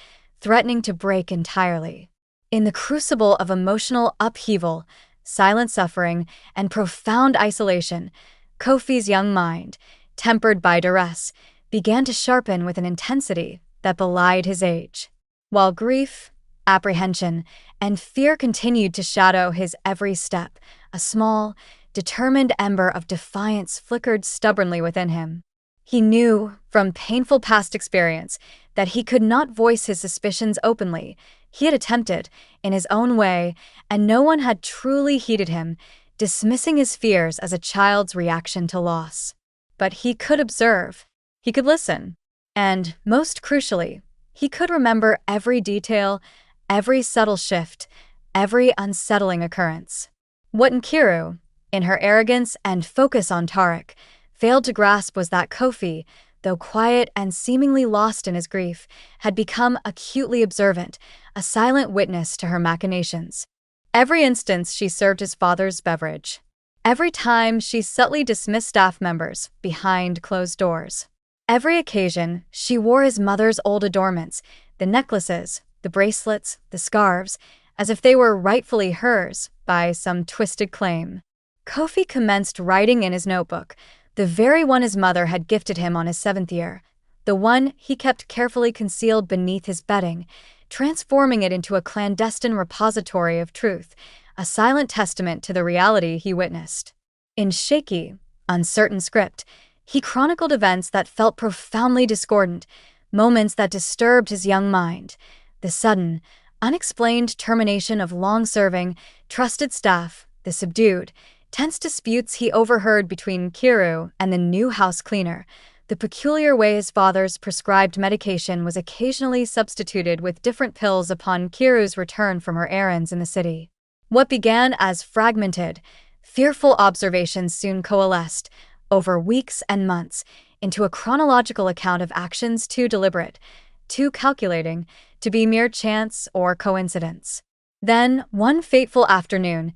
threatening to break entirely. In the crucible of emotional upheaval, silent suffering, and profound isolation, Kofi's young mind, tempered by duress, began to sharpen with an intensity that belied his age. While grief, apprehension, and fear continued to shadow his every step, a small, determined ember of defiance flickered stubbornly within him. He knew, from painful past experience, that he could not voice his suspicions openly. He had attempted, in his own way, and no one had truly heeded him, dismissing his fears as a child's reaction to loss. But he could observe, he could listen, and, most crucially, he could remember every detail, every subtle shift, every unsettling occurrence. What Nkiru, in her arrogance and focus on Tarek, failed to grasp was that Kofi, though quiet and seemingly lost in his grief, had become acutely observant, a silent witness to her machinations. Every instance she served his father's beverage. Every time she subtly dismissed staff members behind closed doors. Every occasion she wore his mother's old adornments, the necklaces, the bracelets, the scarves, as if they were rightfully hers by some twisted claim. Kofi commenced writing in his notebook, the very one his mother had gifted him on his 7th year, the one he kept carefully concealed beneath his bedding, transforming it into a clandestine repository of truth, a silent testament to the reality he witnessed. In shaky, uncertain script, he chronicled events that felt profoundly discordant, moments that disturbed his young mind, the sudden, unexplained termination of long-serving, trusted staff, the subdued, tense disputes he overheard between Nkiru and the new house cleaner, the peculiar way his father's prescribed medication was occasionally substituted with different pills upon Nkiru's return from her errands in the city. What began as fragmented, fearful observations soon coalesced, over weeks and months, into a chronological account of actions too deliberate, too calculating, to be mere chance or coincidence. Then, one fateful afternoon,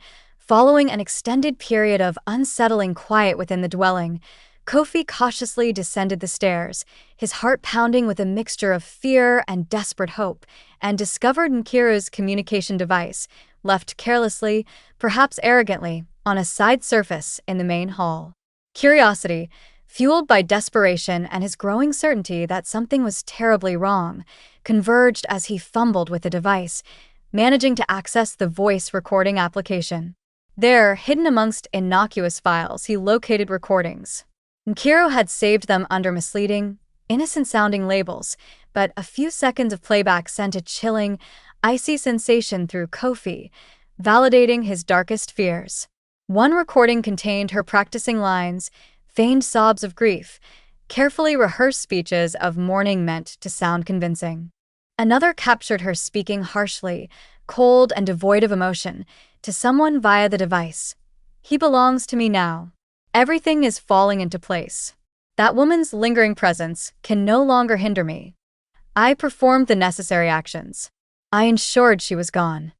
Following an extended period of unsettling quiet within the dwelling, Kofi cautiously descended the stairs, his heart pounding with a mixture of fear and desperate hope, and discovered Nkiru's communication device, left carelessly, perhaps arrogantly, on a side surface in the main hall. Curiosity, fueled by desperation and his growing certainty that something was terribly wrong, converged as he fumbled with the device, managing to access the voice recording application. There, hidden amongst innocuous files, he located recordings. Nkiru had saved them under misleading, innocent-sounding labels, but a few seconds of playback sent a chilling, icy sensation through Kofi, validating his darkest fears. One recording contained her practicing lines, feigned sobs of grief, carefully rehearsed speeches of mourning meant to sound convincing. Another captured her speaking harshly, cold and devoid of emotion, to someone via the device. "He belongs to me now. Everything is falling into place. That woman's lingering presence can no longer hinder me. I performed the necessary actions. I ensured she was gone."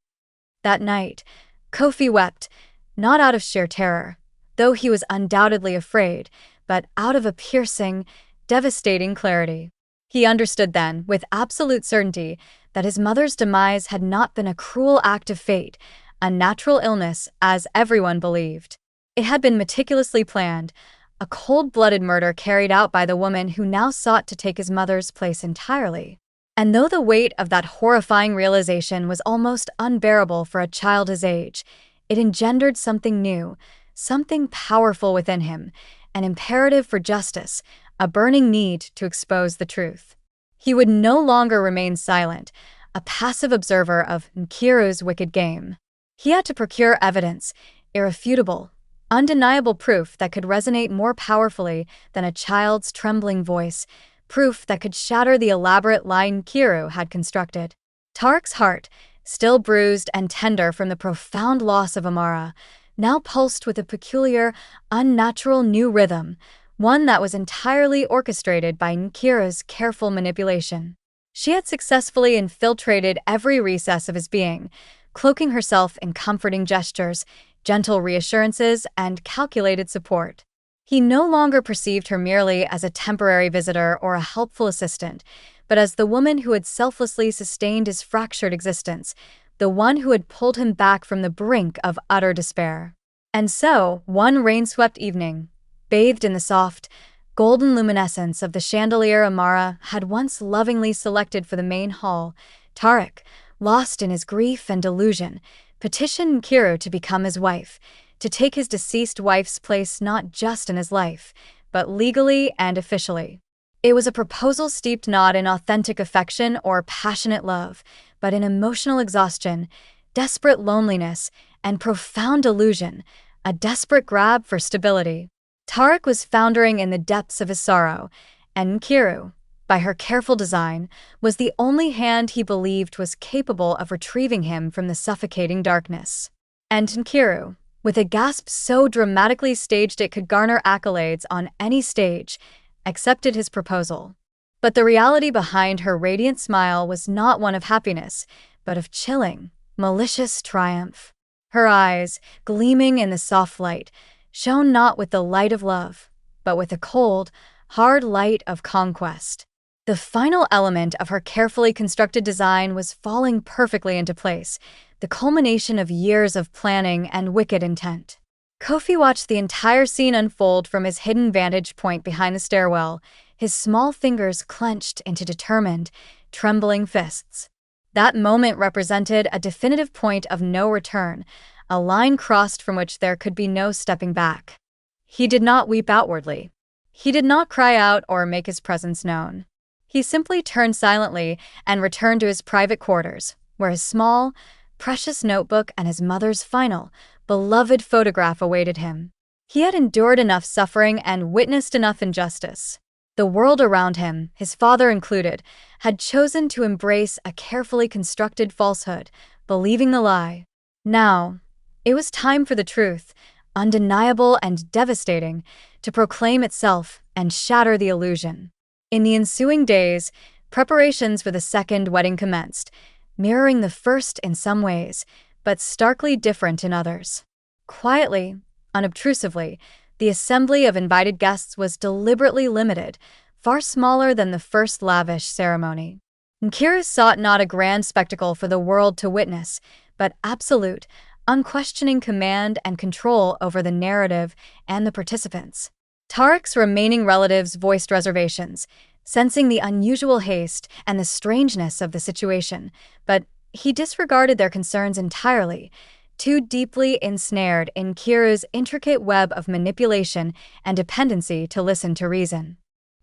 That night, Kofi wept, not out of sheer terror, though he was undoubtedly afraid, but out of a piercing, devastating clarity. He understood then, with absolute certainty, that his mother's demise had not been a cruel act of fate, a natural illness, as everyone believed. It had been meticulously planned, a cold-blooded murder carried out by the woman who now sought to take his mother's place entirely. And though the weight of that horrifying realization was almost unbearable for a child his age, it engendered something new, something powerful within him, an imperative for justice, a burning need to expose the truth. He would no longer remain silent, a passive observer of Nkiru's wicked game. He had to procure evidence, irrefutable, undeniable proof that could resonate more powerfully than a child's trembling voice, proof that could shatter the elaborate lie Nkiru had constructed. Tarek's heart, still bruised and tender from the profound loss of Amara, now pulsed with a peculiar, unnatural new rhythm, one that was entirely orchestrated by Nkiru's careful manipulation. She had successfully infiltrated every recess of his being, cloaking herself in comforting gestures, gentle reassurances, and calculated support. He no longer perceived her merely as a temporary visitor or a helpful assistant, but as the woman who had selflessly sustained his fractured existence, the one who had pulled him back from the brink of utter despair. And so, one rain-swept evening, bathed in the soft, golden luminescence of the chandelier Amara had once lovingly selected for the main hall, Tarek, lost in his grief and delusion, petitioned Nkiru to become his wife, to take his deceased wife's place not just in his life, but legally and officially. It was a proposal steeped not in authentic affection or passionate love, but in emotional exhaustion, desperate loneliness, and profound delusion, a desperate grab for stability. Tarek was foundering in the depths of his sorrow, and Nkiru, by her careful design, was the only hand he believed was capable of retrieving him from the suffocating darkness. And Nkiru, with a gasp so dramatically staged it could garner accolades on any stage, accepted his proposal. But the reality behind her radiant smile was not one of happiness, but of chilling, malicious triumph. Her eyes, gleaming in the soft light, shone not with the light of love, but with the cold, hard light of conquest. The final element of her carefully constructed design was falling perfectly into place, the culmination of years of planning and wicked intent. Kofi watched the entire scene unfold from his hidden vantage point behind the stairwell, his small fingers clenched into determined, trembling fists. That moment represented a definitive point of no return, a line crossed from which there could be no stepping back. He did not weep outwardly. He did not cry out or make his presence known. He simply turned silently and returned to his private quarters, where his small, precious notebook and his mother's final, beloved photograph awaited him. He had endured enough suffering and witnessed enough injustice. The world around him, his father included, had chosen to embrace a carefully constructed falsehood, believing the lie. Now, it was time for the truth, undeniable and devastating, to proclaim itself and shatter the illusion. In the ensuing days, preparations for the second wedding commenced, mirroring the first in some ways, but starkly different in others. Quietly, unobtrusively, the assembly of invited guests was deliberately limited, far smaller than the first lavish ceremony. Nkiru sought not a grand spectacle for the world to witness, but absolute, unquestioning command and control over the narrative and the participants. Tariq's remaining relatives voiced reservations, sensing the unusual haste and the strangeness of the situation, but he disregarded their concerns entirely, too deeply ensnared in Kiru's intricate web of manipulation and dependency to listen to reason.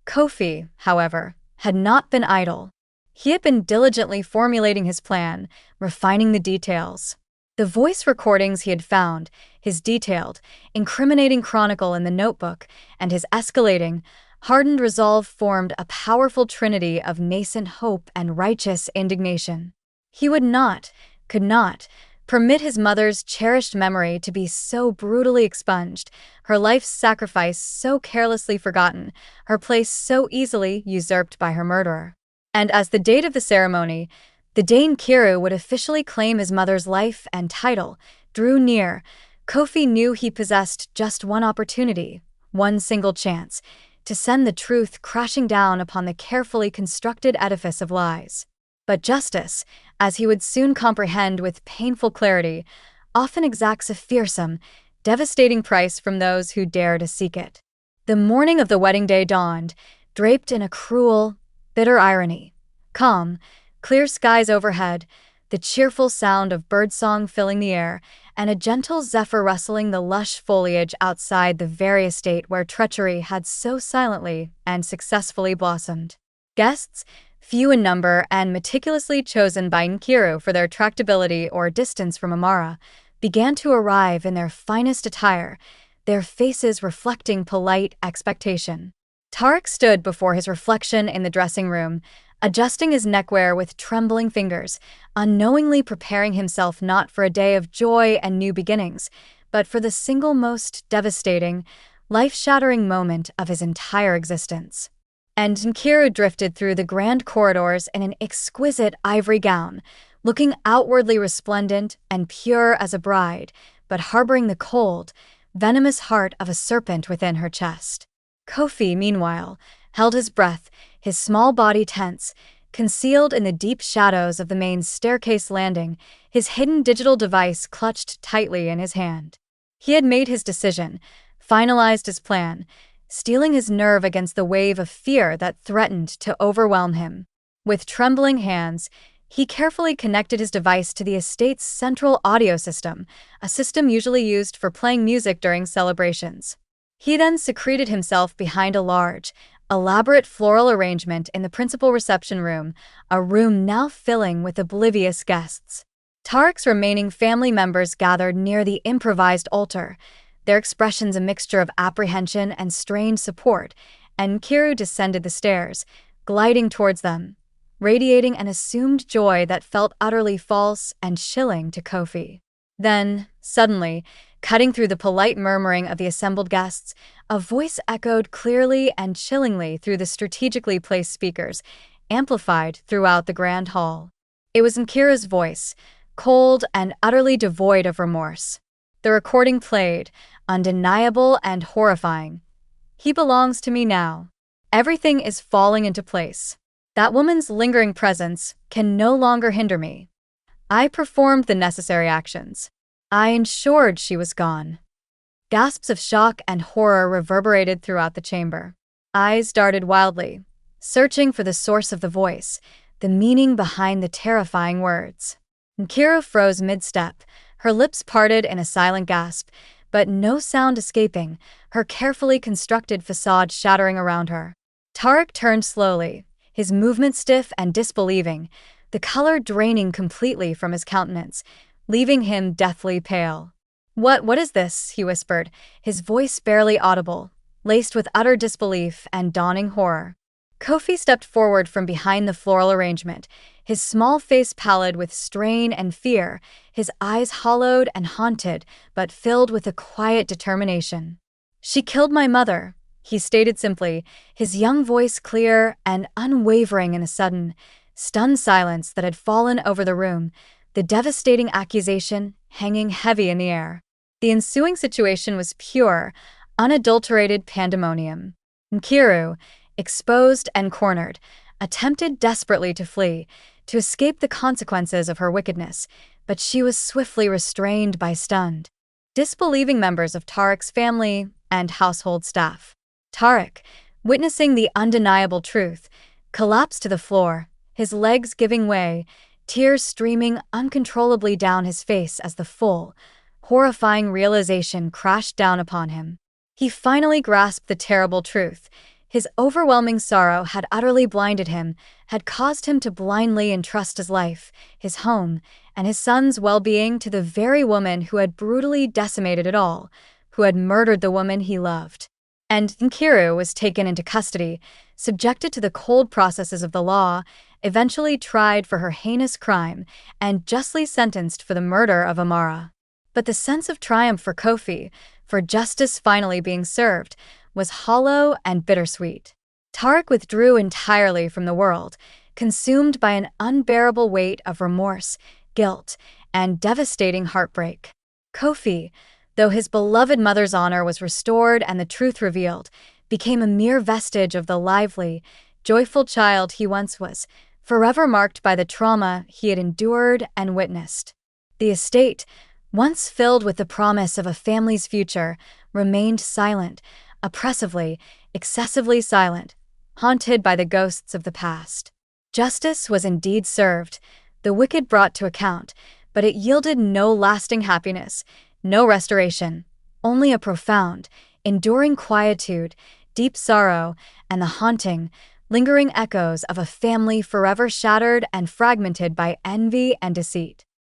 Kofi, however, had not been idle. He had been diligently formulating his plan, refining the details. The voice recordings he had found, his detailed, incriminating chronicle in the notebook, and his escalating, hardened resolve formed a powerful trinity of nascent hope and righteous indignation. He would not, could not, permit his mother's cherished memory to be so brutally expunged, her life's sacrifice so carelessly forgotten, her place so easily usurped by her murderer. And as the date of the ceremony, the day Nkiru would officially claim his mother's life and title, drew near, Kofi knew he possessed just one opportunity, one single chance, to send the truth crashing down upon the carefully constructed edifice of lies. But justice, as he would soon comprehend with painful clarity, often exacts a fearsome, devastating price from those who dare to seek it. The morning of the wedding day dawned, draped in a cruel, bitter irony. Calm, clear skies overhead, the cheerful sound of birdsong filling the air, and a gentle zephyr rustling the lush foliage outside the very estate where treachery had so silently and successfully blossomed. Guests, few in number and meticulously chosen by Nkiru for their tractability or distance from Amara, began to arrive in their finest attire, their faces reflecting polite expectation. Tariq stood before his reflection in the dressing room, adjusting his neckwear with trembling fingers, unknowingly preparing himself not for a day of joy and new beginnings, but for the single most devastating, life-shattering moment of his entire existence. And Nkiru drifted through the grand corridors in an exquisite ivory gown, looking outwardly resplendent and pure as a bride, but harboring the cold, venomous heart of a serpent within her chest. Kofi, meanwhile, held his breath, his small body tense, concealed in the deep shadows of the main staircase landing, his hidden digital device clutched tightly in his hand. He had made his decision, finalized his plan, steeling his nerve against the wave of fear that threatened to overwhelm him. With trembling hands, he carefully connected his device to the estate's central audio system, a system usually used for playing music during celebrations. He then secreted himself behind a large, elaborate floral arrangement in the principal reception room, a room now filling with oblivious guests. Tariq's remaining family members gathered near the improvised altar, their expressions a mixture of apprehension and strained support, and Nkiru descended the stairs, gliding towards them, radiating an assumed joy that felt utterly false and chilling to Kofi. Then, suddenly, cutting through the polite murmuring of the assembled guests, a voice echoed clearly and chillingly through the strategically placed speakers, amplified throughout the grand hall. It was Nkiru's voice, cold and utterly devoid of remorse. The recording played, undeniable and horrifying. "He belongs to me now. Everything is falling into place. That woman's lingering presence can no longer hinder me. I performed the necessary actions. I ensured she was gone." Gasps of shock and horror reverberated throughout the chamber. Eyes darted wildly, searching for the source of the voice, the meaning behind the terrifying words. Nkiru froze mid-step, her lips parted in a silent gasp, but no sound escaping, her carefully constructed facade shattering around her. Tariq turned slowly, his movement stiff and disbelieving, the color draining completely from his countenance, leaving him deathly pale. What is this?" he whispered, his voice barely audible, laced with utter disbelief and dawning horror. Kofi stepped forward from behind the floral arrangement, his small face pallid with strain and fear, his eyes hollowed and haunted, but filled with a quiet determination. "She killed my mother," he stated simply, his young voice clear and unwavering in the sudden, stunned silence that had fallen over the room, the devastating accusation hanging heavy in the air. The ensuing situation was pure, unadulterated pandemonium. Nkiru, exposed and cornered, attempted desperately to flee, to escape the consequences of her wickedness, but she was swiftly restrained by stunned, disbelieving members of Tariq's family and household staff. Tariq, witnessing the undeniable truth, collapsed to the floor, his legs giving way, tears streaming uncontrollably down his face as the full, horrifying realization crashed down upon him. He finally grasped the terrible truth. His overwhelming sorrow had utterly blinded him, had caused him to blindly entrust his life, his home, and his son's well-being to the very woman who had brutally decimated it all, who had murdered the woman he loved. And Nkiru was taken into custody, subjected to the cold processes of the law, eventually tried for her heinous crime, and justly sentenced for the murder of Amara. But the sense of triumph for Kofi, for justice finally being served, was hollow and bittersweet. Tariq withdrew entirely from the world, consumed by an unbearable weight of remorse, guilt, and devastating heartbreak. Kofi, though his beloved mother's honor was restored and the truth revealed, became a mere vestige of the lively, joyful child he once was, forever marked by the trauma he had endured and witnessed. The estate, once filled with the promise of a family's future, remained silent, oppressively, excessively silent, haunted by the ghosts of the past. Justice was indeed served, the wicked brought to account, but it yielded no lasting happiness, no restoration, only a profound, enduring quietude, deep sorrow, and the haunting, lingering echoes of a family forever shattered and fragmented by envy and deceit.